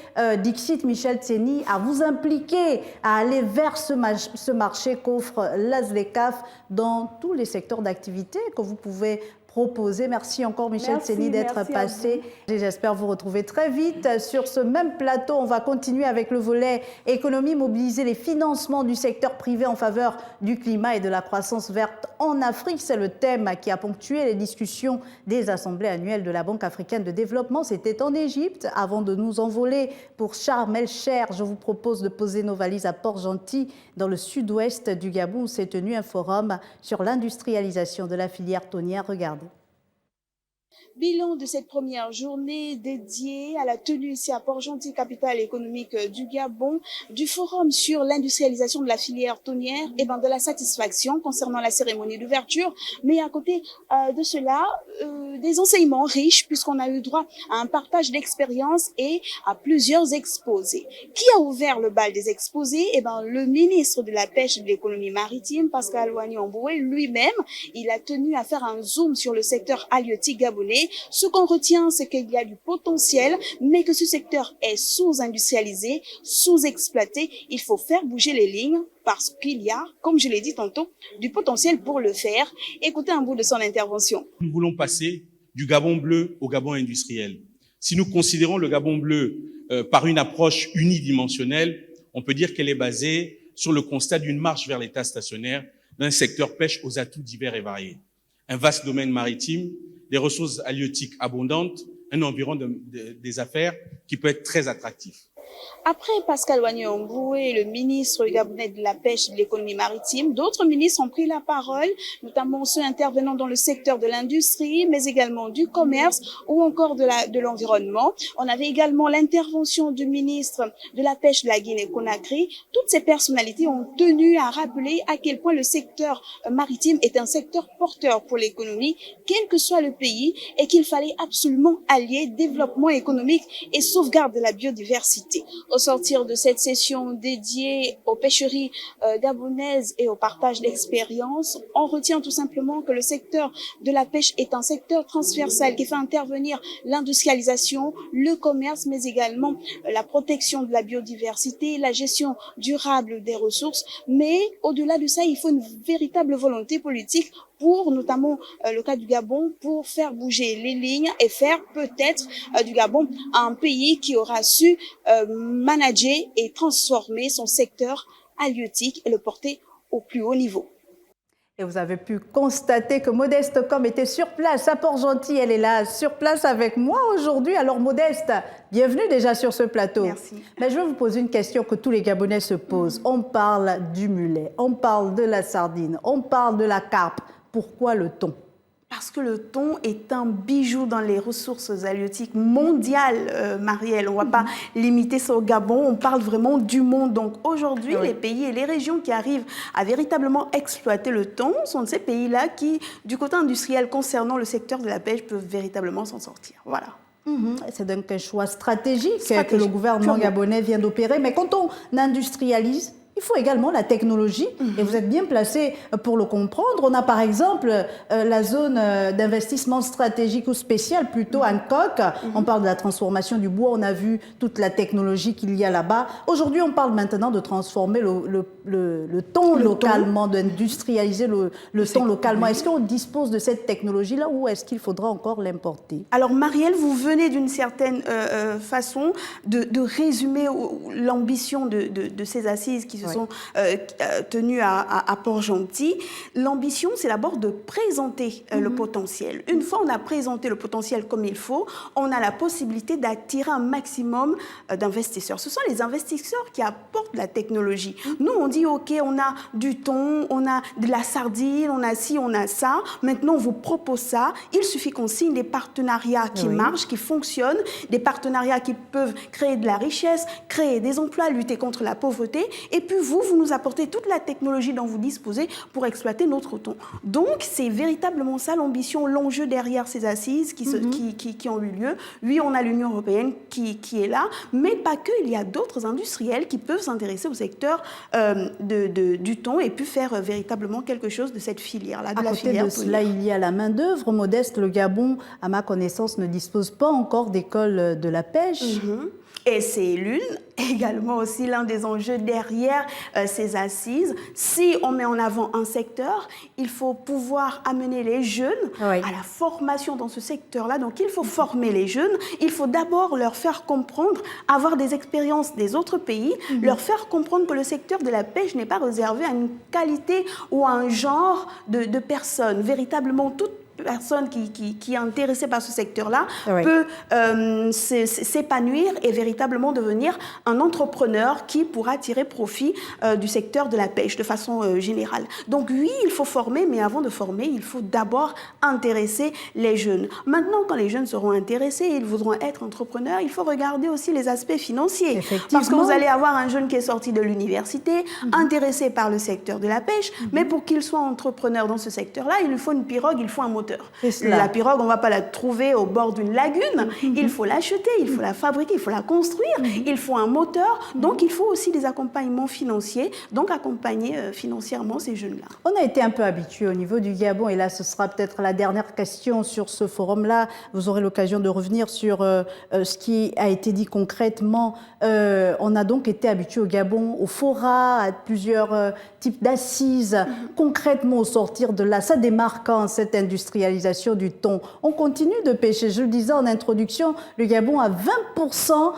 Dixit Michel Tséni, à vous impliquer, à aller vers ce marché qu'offre l'ASLECAF dans tous les secteurs d'activité que vous pouvez proposer. Merci encore Michel Tséni d'être passé. J'espère vous retrouver très vite sur ce même plateau. On va continuer avec le volet économie, mobiliser les financements du secteur privé en faveur du climat et de la croissance verte en Afrique. C'est le thème qui a ponctué les discussions des assemblées annuelles de la Banque africaine de développement. C'était en Égypte. Avant de nous envoler pour Sharm el-Cheikh, je vous propose de poser nos valises à Port-Gentil, dans le sud-ouest du Gabon, où s'est tenu un forum sur l'industrialisation de la filière tonnière. Regardez. Bilan de cette première journée dédiée à la tenue ici à Port-Gentil, capitale économique du Gabon, du forum sur l'industrialisation de la filière tonnière, et de la satisfaction concernant la cérémonie d'ouverture, mais à côté de cela, des enseignements riches puisqu'on a eu droit à un partage d'expériences et à plusieurs exposés. Qui a ouvert le bal des exposés? Le ministre de la Pêche et de l'économie maritime, Pascal Wagné-Omboué, lui-même, il a tenu à faire un zoom sur le secteur halieutique gabonais. Ce qu'on retient, c'est qu'il y a du potentiel, mais que ce secteur est sous-industrialisé, sous-exploité. Il faut faire bouger les lignes parce qu'il y a, comme je l'ai dit tantôt, du potentiel pour le faire. Écoutez un bout de son intervention. Nous voulons passer du Gabon bleu au Gabon industriel. Si nous considérons le Gabon bleu par une approche unidimensionnelle, on peut dire qu'elle est basée sur le constat d'une marche vers l'état stationnaire d'un secteur pêche aux atouts divers et variés. Un vaste domaine maritime, des ressources halieutiques abondantes, un environnement des affaires qui peut être très attractif. Après Pascal Wagné-Omboué, le ministre gabonais de la Pêche et de l'économie maritime, d'autres ministres ont pris la parole, notamment ceux intervenant dans le secteur de l'industrie, mais également du commerce ou encore de l'environnement. On avait également l'intervention du ministre de la Pêche de la Guinée-Conakry. Toutes ces personnalités ont tenu à rappeler à quel point le secteur maritime est un secteur porteur pour l'économie, quel que soit le pays, et qu'il fallait absolument allier développement économique et sauvegarde de la biodiversité. Au sortir de cette session dédiée aux pêcheries gabonaises et au partage d'expériences, on retient tout simplement que le secteur de la pêche est un secteur transversal qui fait intervenir l'industrialisation, le commerce, mais également la protection de la biodiversité, la gestion durable des ressources. Mais au-delà de ça, il faut une véritable volonté politique pour, notamment le cas du Gabon, pour faire bouger les lignes et faire peut-être du Gabon un pays qui aura su manager et transformer son secteur halieutique et le porter au plus haut niveau. Et vous avez pu constater que Modeste Com était sur place à Port-Gentil. Elle est là, sur place avec moi aujourd'hui. Alors Modeste, bienvenue déjà sur ce plateau. Merci. Mais je vais vous poser une question que tous les Gabonais se posent. On parle du mulet, on parle de la sardine, on parle de la carpe. Pourquoi le thon? Parce que le thon est un bijou dans les ressources halieutiques mondiales, Marielle. On ne va pas limiter ça au Gabon, on parle vraiment du monde. Donc aujourd'hui, les pays et les régions qui arrivent à véritablement exploiter le thon sont ces pays-là qui, du côté industriel concernant le secteur de la pêche, peuvent véritablement s'en sortir. Voilà. C'est donc un choix stratégique que le gouvernement gabonais vient d'opérer. Mais quand on industrialise, il faut également la technologie, et vous êtes bien placé pour le comprendre. On a par exemple la zone d'investissement stratégique ou spécial, plutôt Hancock. On parle de la transformation du bois, on a vu toute la technologie qu'il y a là-bas. Aujourd'hui, on parle maintenant de transformer le thon localement, d'industrialiser le thon localement. Est-ce qu'on dispose de cette technologie-là ou est-ce qu'il faudra encore l'importer? Alors Marielle, vous venez d'une certaine façon de résumer l'ambition de ces assises qui se sont tenues à Port-Gentil. L'ambition, c'est d'abord de présenter le potentiel. Une fois on a présenté le potentiel comme il faut, on a la possibilité d'attirer un maximum d'investisseurs. Ce sont les investisseurs qui apportent la technologie. Nous, on dit, OK, on a du thon, on a de la sardine, on a ci, on a ça. Maintenant, on vous propose ça. Il suffit qu'on signe des partenariats qui marchent, qui fonctionnent, des partenariats qui peuvent créer de la richesse, créer des emplois, lutter contre la pauvreté. Et puis, vous nous apportez toute la technologie dont vous disposez pour exploiter notre thon. Donc, c'est véritablement ça l'ambition, l'enjeu derrière ces assises qui ont eu lieu. Oui, on a l'Union européenne qui est là, mais pas que. Il y a d'autres industriels qui peuvent s'intéresser au secteur du thon et puis faire véritablement quelque chose de cette filière-là, de la filière tonnière. Là, il y a la main-d'œuvre. Modeste, le Gabon, à ma connaissance, ne dispose pas encore d'école de la pêche. Et c'est également aussi l'un des enjeux derrière ces assises. Si on met en avant un secteur, il faut pouvoir amener les jeunes à la formation dans ce secteur-là. Donc, il faut former les jeunes. Il faut d'abord leur faire comprendre, avoir des expériences des autres pays, leur faire comprendre que le secteur de la pêche n'est pas réservé à une qualité ou à un genre de personnes. Véritablement, personne qui est intéressée par ce secteur-là peut s'épanouir et véritablement devenir un entrepreneur qui pourra tirer profit du secteur de la pêche de façon générale. Donc oui, il faut former, mais avant de former, il faut d'abord intéresser les jeunes. Maintenant, quand les jeunes seront intéressés, ils voudront être entrepreneurs, il faut regarder aussi les aspects financiers. Parce que vous allez avoir un jeune qui est sorti de l'université, intéressé par le secteur de la pêche, mais pour qu'il soit entrepreneur dans ce secteur-là, il lui faut une pirogue, il faut un moteur. La pirogue, on ne va pas la trouver au bord d'une lagune, il faut l'acheter, il faut la fabriquer, il faut la construire, il faut un moteur, donc il faut aussi des accompagnements financiers, donc accompagner financièrement ces jeunes-là. On a été un peu habitués au niveau du Gabon, et là ce sera peut-être la dernière question sur ce forum-là, vous aurez l'occasion de revenir sur ce qui a été dit concrètement. On a donc été habitués au Gabon, au fora, à plusieurs types d'assises. Concrètement, au sortir de là, ça démarquant cette industrialisation du thon, on continue de pêcher. Je le disais en introduction, le Gabon a 20%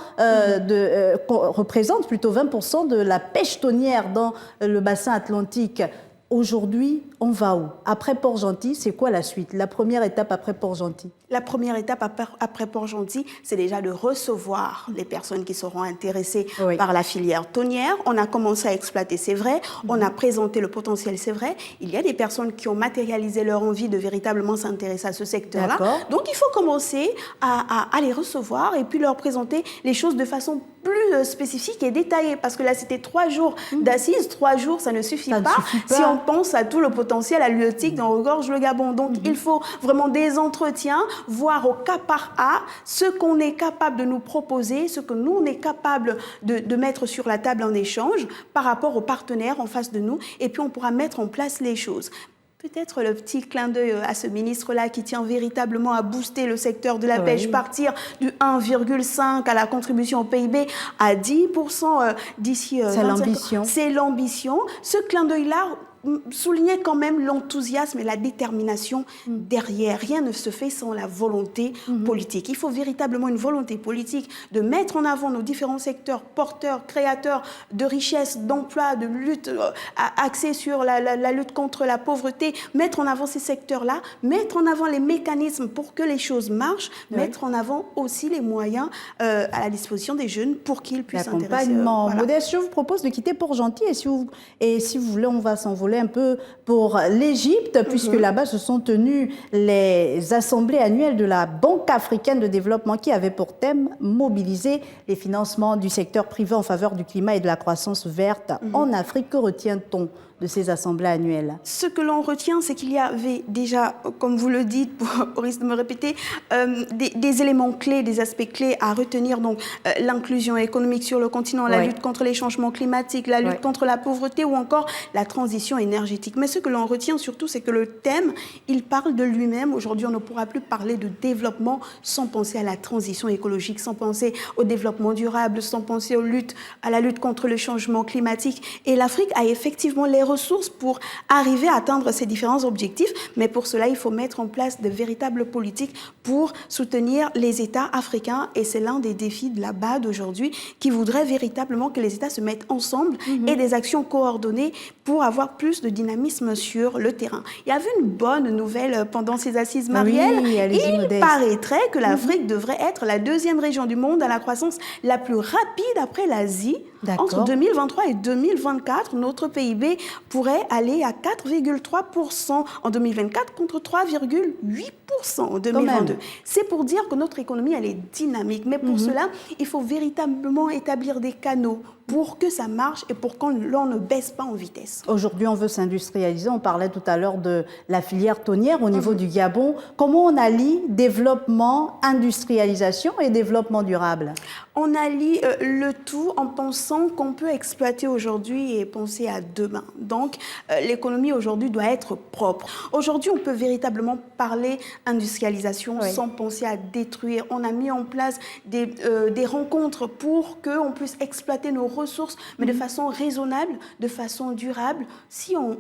représente plutôt 20% de la pêche thonière dans le bassin atlantique. Aujourd'hui, on va où? Après Port-Gentil, c'est quoi la suite? La première étape après Port-Gentil? La première étape après Port-Gentil, c'est déjà de recevoir les personnes qui seront intéressées par la filière thonière. On a commencé à exploiter, c'est vrai. On a présenté le potentiel, c'est vrai. Il y a des personnes qui ont matérialisé leur envie de véritablement s'intéresser à ce secteur-là. Donc, il faut commencer à les recevoir et puis leur présenter les choses de façon plus spécifique et détaillée. Parce que là, c'était 3 jours d'assises. 3 jours, ça ne suffit pas si on pense à tout le potentiel halieutique dont regorge le Gabon. Donc, il faut vraiment des entretiens, voir au cas par cas ce qu'on est capable de nous proposer, ce que nous, on est capable de mettre sur la table en échange par rapport aux partenaires en face de nous. Et puis, on pourra mettre en place les choses. Peut-être le petit clin d'œil à ce ministre-là qui tient véritablement à booster le secteur de la pêche, partir du 1,5 à la contribution au PIB à 10% d'ici 25 ans. C'est l'ambition. C'est l'ambition. Ce clin d'œil-là soulignait quand même l'enthousiasme et la détermination derrière. Rien ne se fait sans la volonté politique. Il faut véritablement une volonté politique de mettre en avant nos différents secteurs porteurs, créateurs de richesses, d'emplois, de lutte axés sur la lutte contre la pauvreté, mettre en avant ces secteurs-là, mettre en avant les mécanismes pour que les choses marchent, mettre en avant aussi les moyens à la disposition des jeunes pour qu'ils puissent s'intéresser. L'accompagnement. Modeste, je vous propose de quitter Port-Gentil et si vous voulez, on va s'envoler un peu pour l'Égypte, puisque là-bas se sont tenues les assemblées annuelles de la Banque africaine de développement qui avait pour thème mobiliser les financements du secteur privé en faveur du climat et de la croissance verte en Afrique. Que retient-on de ces assemblées annuelles? Ce que l'on retient, c'est qu'il y avait déjà, comme vous le dites, au risque de me répéter, des éléments clés, des aspects clés à retenir. Donc, l'inclusion économique sur le continent, la lutte contre les changements climatiques, la lutte contre la pauvreté ou encore la transition énergétique. Mais ce que l'on retient surtout, c'est que le thème, il parle de lui-même. Aujourd'hui, on ne pourra plus parler de développement sans penser à la transition écologique, sans penser au développement durable, sans penser à la lutte contre le changement climatique. Et l'Afrique a effectivement les ressources pour arriver à atteindre ces différents objectifs, mais pour cela, il faut mettre en place de véritables politiques pour soutenir les États africains, et c'est l'un des défis de la BAD aujourd'hui, qui voudrait véritablement que les États se mettent ensemble et des actions coordonnées pour avoir plus de dynamisme sur le terrain. Il y avait une bonne nouvelle pendant ces assises, Marielle. Il paraîtrait que l'Afrique devrait être la 2e région du monde à la croissance la plus rapide après l'Asie. Entre 2023 et 2024, notre PIB pourrait aller à 4,3% en 2024 contre 3,8% en 2022. C'est pour dire que notre économie, elle est dynamique. Mais pour cela, il faut véritablement établir des canaux pour que ça marche et pour qu'on ne baisse pas en vitesse. Aujourd'hui, on veut s'industrialiser. On parlait tout à l'heure de la filière thonière au niveau du Gabon. Comment on allie développement, industrialisation et développement durable? On allie le tout en pensant qu'on peut exploiter aujourd'hui et penser à demain. Donc, l'économie aujourd'hui doit être propre. Aujourd'hui, on peut véritablement parler industrialisation sans penser à détruire. On a mis en place des rencontres pour qu'on puisse exploiter nos ressources, mais de façon raisonnable, de façon durable. Si on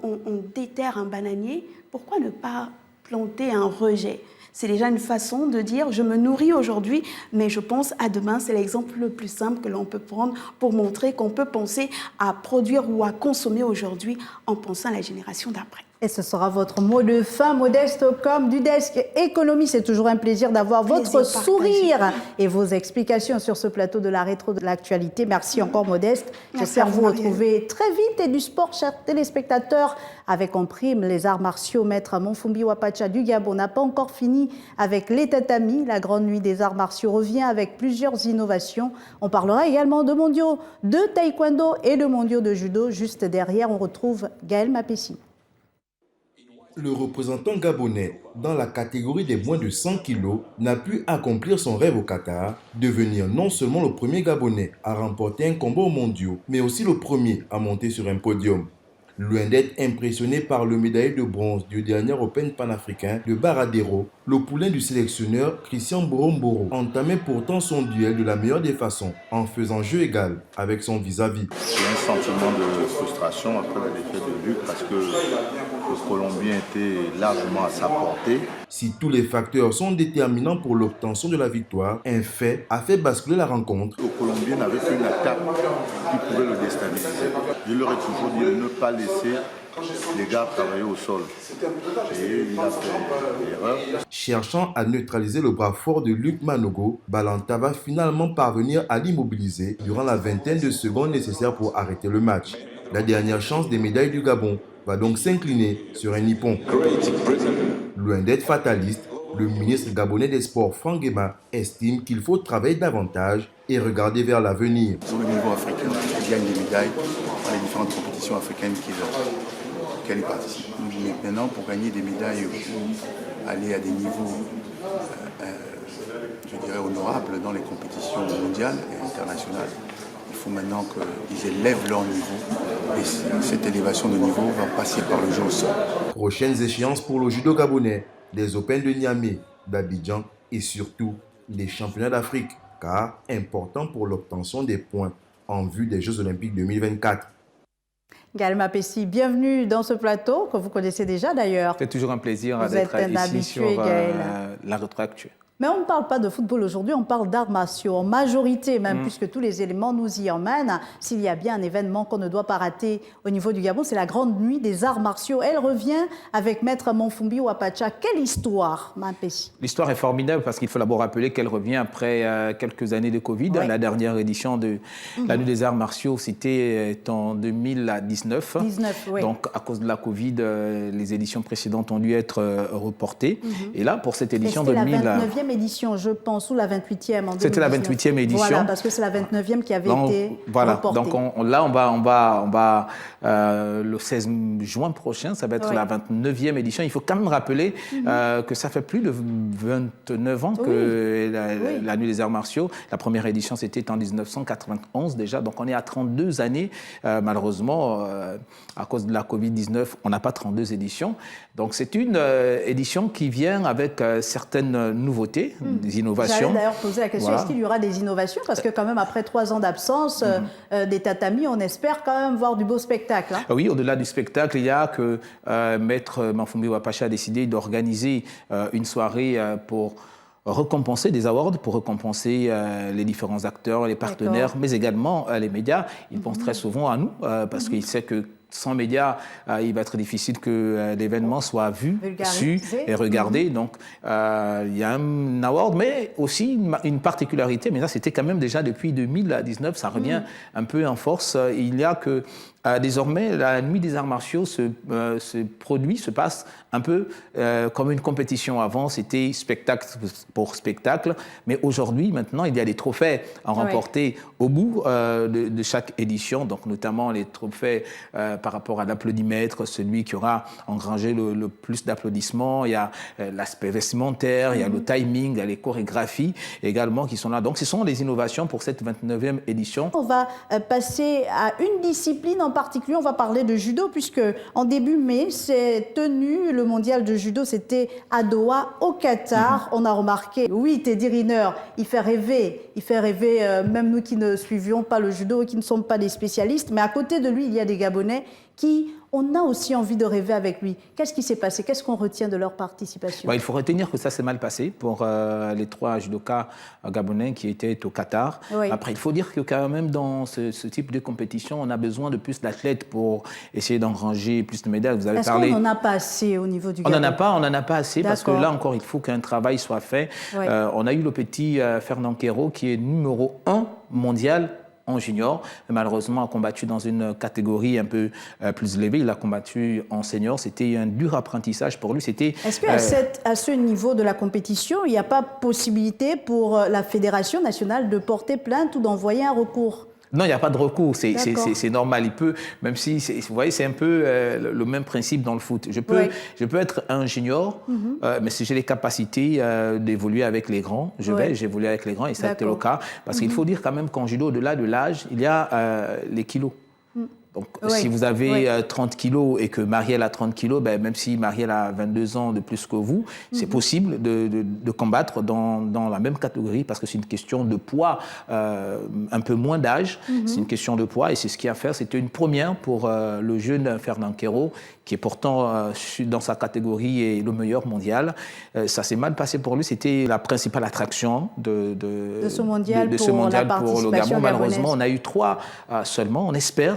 déterre un bananier, pourquoi ne pas planter un rejet? C'est déjà une façon de dire je me nourris aujourd'hui, mais je pense à demain. C'est l'exemple le plus simple que l'on peut prendre pour montrer qu'on peut penser à produire ou à consommer aujourd'hui en pensant à la génération d'après. Et ce sera votre mot de fin, Modeste Comme du desk Économie. C'est toujours un plaisir d'avoir votre sourire et vos explications sur ce plateau de la rétro de l'actualité. Merci encore, Modeste. J'espère vous retrouver très vite. Et du sport, chers téléspectateurs, avec en prime les arts martiaux. Maître Monfumbi Wapacha du Gabon n'a pas encore fini avec les tatamis. La grande nuit des arts martiaux revient avec plusieurs innovations. On parlera également de mondiaux de taekwondo et de mondiaux de judo. Juste derrière, on retrouve Gaël Mapessi. Le représentant gabonais dans la catégorie des moins de 100 kilos n'a pu accomplir son rêve au Qatar, devenir non seulement le premier Gabonais à remporter un combat aux mondiaux, mais aussi le premier à monter sur un podium. Loin d'être impressionné par le médaillé de bronze du dernier Open panafricain de Baradero, le poulain du sélectionneur Christian Boromboro entamait pourtant son duel de la meilleure des façons, en faisant jeu égal avec son vis-à-vis. J'ai un sentiment de frustration après la défaite de Luc parce que le Colombien était largement à sa portée. Si tous les facteurs sont déterminants pour l'obtention de la victoire, un fait a fait basculer la rencontre. Le Colombien n'avait qu'une attaque qui pouvait le déstabiliser. Je leur ai toujours dit de ne pas laisser les gars travailler au sol. Et il a fait l'erreur. Cherchant à neutraliser le bras fort de Luc Manogo, Balanta va finalement parvenir à l'immobiliser durant la vingtaine de secondes nécessaires pour arrêter le match. La dernière chance des médailles du Gabon va donc s'incliner sur un nippon. Loin d'être fataliste, le ministre gabonais des Sports, Franck Guéma, estime qu'il faut travailler davantage et regarder vers l'avenir. Sur le niveau africain, ils gagnent des médailles dans les différentes compétitions africaines auxquelles ils participent. Mais maintenant, pour gagner des médailles ou aller à des niveaux, je dirais, honorables dans les compétitions mondiales et internationales, il faut maintenant qu'ils élèvent leur niveau. Et cette élévation de niveau va passer par le jeu au sol. Prochaines échéances pour le judo gabonais, les Open de Niamey, d'Abidjan et surtout les championnats d'Afrique, car important pour l'obtention des points en vue des Jeux Olympiques 2024. Gaël Mapessi, bienvenue dans ce plateau que vous connaissez déjà d'ailleurs. C'est toujours un plaisir d'être ici sur la rétro actuelle. Mais on ne parle pas de football aujourd'hui, on parle d'arts martiaux, en majorité même, puisque tous les éléments nous y emmènent. S'il y a bien un événement qu'on ne doit pas rater au niveau du Gabon, c'est la grande nuit des arts martiaux. Elle revient avec Maître Monfumbi Wapacha. Quelle histoire, Mapessi? L'histoire est formidable parce qu'il faut d'abord rappeler qu'elle revient après quelques années de Covid. Oui. La dernière édition de la nuit des arts martiaux, c'était en 2019. Oui. Donc, à cause de la Covid, les éditions précédentes ont dû être reportées. Et là, pour cette édition 2000... édition, je pense, ou la 28e en 2019. C'était la 28e édition. Voilà, parce que c'est la 29e qui avait été reportée. Donc là, on va le 16 juin prochain, ça va être la 29e édition. Il faut quand même rappeler que ça fait plus de 29 ans que la nuit des arts martiaux. La première édition, c'était en 1991 déjà. Donc on est à 32 années. Malheureusement, à cause de la Covid-19, on n'a pas 32 éditions. Donc c'est une édition qui vient avec certaines nouveautés, des innovations. J'allais d'ailleurs poser la question, est-ce qu'il y aura des innovations? Parce que quand même, après 3 ans d'absence des tatamis, on espère quand même voir du beau spectacle. Hein? Oui, au-delà du spectacle, il y a que Maître Monfumbi Wapacha a décidé d'organiser une soirée pour récompenser des awards, pour récompenser les différents acteurs, les partenaires, mais également les médias. Il pense très souvent à nous, parce qu'il sait que sans médias, il va être difficile que l'événement soit vu, su et regardé. Donc, il y a un award, mais aussi une particularité. Mais là, c'était quand même déjà depuis 2019. Ça revient un peu en force. Il y a que désormais, la nuit des arts martiaux se passe un peu comme une compétition. Avant, c'était spectacle pour spectacle. Mais aujourd'hui, maintenant, il y a des trophées à remporter au bout de chaque édition. Donc, notamment les trophées par rapport à l'applaudimètre, celui qui aura engrangé le plus d'applaudissements. Il y a l'aspect vestimentaire, il y a le timing, il y a les chorégraphies également qui sont là. Donc, ce sont les innovations pour cette 29e édition. On va passer à une discipline en particulier. On va parler de judo puisque en début mai, c'est tenu le mondial de judo. C'était à Doha, au Qatar. On a remarqué, oui, Teddy Riner, il fait rêver même nous qui ne suivions pas le judo et qui ne sommes pas des spécialistes. Mais à côté de lui, il y a des Gabonais on a aussi envie de rêver avec lui. Qu'est-ce qui s'est passé? Qu'est-ce qu'on retient de leur participation? Il faut retenir que ça s'est mal passé pour les 3 judokas gabonais qui étaient au Qatar. Oui. Après, il faut dire que quand même dans ce type de compétition, on a besoin de plus d'athlètes pour essayer d'engranger plus de médailles. Vous avez parlé... Est-ce qu'on n'en a pas assez au niveau du Gabon? On n'en a pas assez parce que là encore, il faut qu'un travail soit fait. Oui. On a eu le petit Fernand Quero qui est numéro 1 mondial en junior, malheureusement a combattu dans une catégorie un peu plus élevée. Il a combattu en senior. C'était un dur apprentissage pour lui. Est-ce qu'à ce niveau de la compétition, il n'y a pas possibilité pour la Fédération nationale de porter plainte ou d'envoyer un recours? Non, il n'y a pas de recours, c'est normal. Il peut, même si, vous voyez, c'est un peu le même principe dans le foot. Je peux être un junior, mais si j'ai les capacités d'évoluer avec les grands, j'évolue avec les grands, et ça a été le cas. Parce qu'il faut dire quand même qu'en judo, au-delà de l'âge, il y a les kilos. Donc, si vous avez 30 kilos et que Marielle a 30 kilos, même si Marielle a 22 ans de plus que vous, c'est possible de combattre dans la même catégorie parce que c'est une question de poids, un peu moins d'âge, c'est une question de poids et c'est ce qu'il y a à faire. C'était une première pour le jeune Fernand Quero qui est pourtant dans sa catégorie et le meilleur mondial. Ça s'est mal passé pour lui, c'était la principale attraction de ce mondial pour le Gabon. Malheureusement, on a eu 3 seulement, on espère.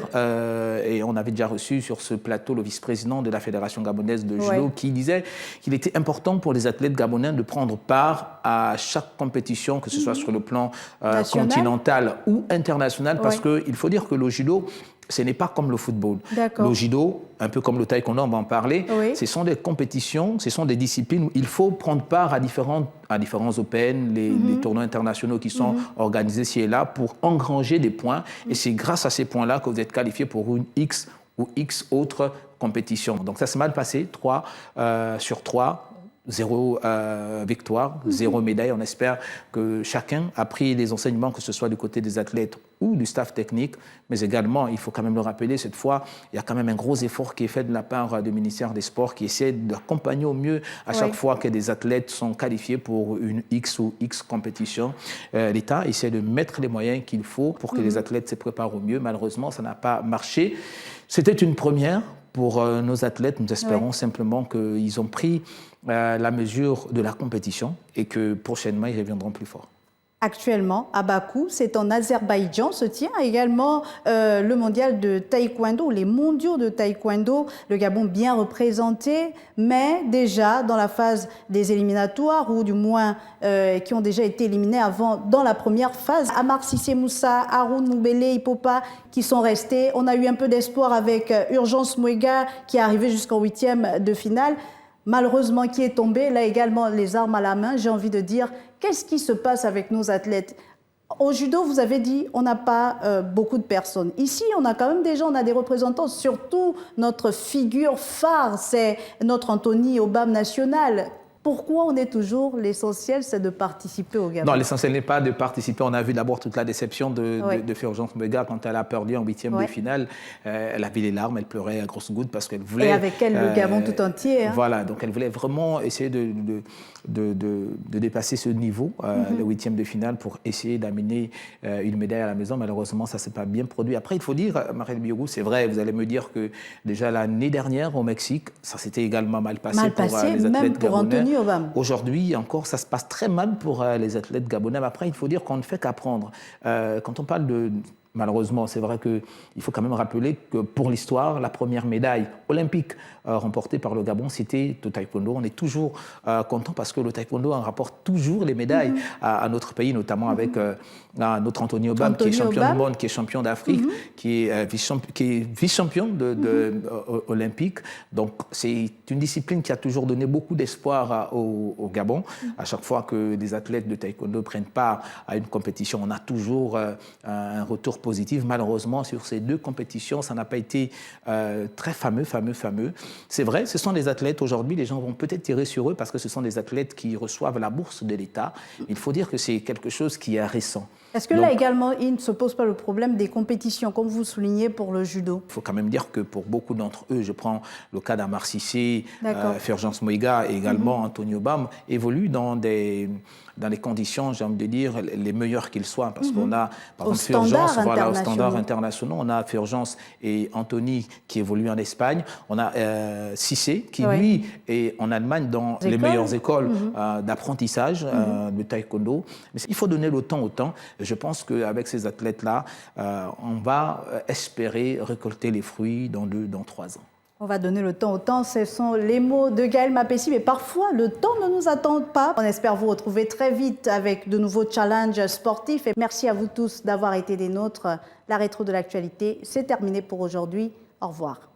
Et on avait déjà reçu sur ce plateau le vice-président de la Fédération gabonaise de judo qui disait qu'il était important pour les athlètes gabonais de prendre part à chaque compétition, que ce soit sur le plan continental ou international, parce qu'il faut dire que le judo, ce n'est pas comme le football. Le judo, un peu comme le taekwondo, on va en parler, ce sont des compétitions, ce sont des disciplines où il faut prendre part à différents Open, les tournois internationaux qui sont organisés ici et là pour engranger des points. Et c'est grâce à ces points-là que vous êtes qualifié pour une X ou X autres compétitions. Donc ça s'est mal passé, 3 sur 3. 0 victoire, 0 médaille. On espère que chacun a pris les enseignements, que ce soit du côté des athlètes ou du staff technique, mais également, il faut quand même le rappeler, cette fois, il y a quand même un gros effort qui est fait de la part du ministère des Sports qui essaie d'accompagner au mieux à chaque fois que des athlètes sont qualifiés pour une X ou X compétition. L'État essaie de mettre les moyens qu'il faut pour que les athlètes se préparent au mieux. Malheureusement, ça n'a pas marché. C'était une première pour nos athlètes. Nous espérons simplement qu'ils ont pris la mesure de la compétition et que prochainement, ils reviendront plus forts. Actuellement, à Bakou, c'est en Azerbaïdjan, se tient également le mondial de taekwondo, les mondiaux de taekwondo, le Gabon bien représenté, mais déjà dans la phase des éliminatoires, ou du moins qui ont déjà été éliminés avant, dans la première phase. Amar Sissé Moussa, Haroun Moubele, Ipopa, qui sont restés. On a eu un peu d'espoir avec Urgence Mouega, qui est arrivé jusqu'en 8e de finale. Malheureusement, qui est tombé, là également les armes à la main, j'ai envie de dire, qu'est-ce qui se passe avec nos athlètes? Au judo, vous avez dit, on n'a pas beaucoup de personnes. Ici, on a quand même des gens, on a des représentants, surtout notre figure phare, c'est notre Anthony Obam national. Pourquoi on est toujours, l'essentiel, c'est de participer au Gabon? Non, l'essentiel n'est pas de participer. On a vu d'abord toute la déception de Urgence Mouega quand elle a perdu en 8e de finale. Elle avait les larmes, elle pleurait à grosses gouttes parce qu'elle voulait... Et avec elle, le Gabon tout entier. Voilà, donc elle voulait vraiment essayer de dépasser ce niveau, le 8e de finale, pour essayer d'amener une médaille à la maison. Malheureusement, ça ne s'est pas bien produit. Après, il faut dire, Marielle Biogou, c'est vrai, vous allez me dire que déjà l'année dernière au Mexique, ça s'était également mal passé pour les athlètes gabonais. Aujourd'hui, encore, ça se passe très mal pour les athlètes gabonais. Mais après, il faut dire qu'on ne fait qu'apprendre. Quand on parle de... Malheureusement, c'est vrai qu'il faut quand même rappeler que pour l'histoire, la première médaille olympique remportée par le Gabon, c'était le taekwondo. On est toujours content parce que le taekwondo en rapporte toujours les médailles à notre pays, notamment avec notre Anthony Obam, qui est champion du monde, qui est champion d'Afrique, qui est vice-champion olympique. Donc, c'est une discipline qui a toujours donné beaucoup d'espoir au Gabon. À chaque fois que des athlètes de taekwondo prennent part à une compétition, on a toujours un retour positif. Malheureusement, sur ces 2 compétitions, ça n'a pas été très fameux. C'est vrai, ce sont des athlètes aujourd'hui, les gens vont peut-être tirer sur eux parce que ce sont des athlètes qui reçoivent la bourse de l'État. Il faut dire que c'est quelque chose qui est récent. Est-ce que là également, il ne se pose pas le problème des compétitions, comme vous soulignez pour le judo? Il faut quand même dire que pour beaucoup d'entre eux, je prends le cas d'Amar Sissé, Urgence Mouega et également Anthony Obam, évoluent dans des conditions, j'ai envie de dire, les meilleures qu'ils soient. Parce qu'on a, par exemple, voilà, aux standards internationaux. internationaux. On a Fulgence et Anthony qui évoluent en Espagne. On a Cissé qui, Oui. lui, est en Allemagne dans les meilleures écoles d'apprentissage de taekwondo. Mais il faut donner le temps au temps. Je pense qu'avec ces athlètes-là, on va espérer récolter les fruits dans 2, dans 3 ans. On va donner le temps au temps, ce sont les mots de Gaël Mapessi, mais parfois le temps ne nous attend pas. On espère vous retrouver très vite avec de nouveaux challenges sportifs. Et merci à vous tous d'avoir été des nôtres. La rétro de l'actualité, c'est terminé pour aujourd'hui. Au revoir.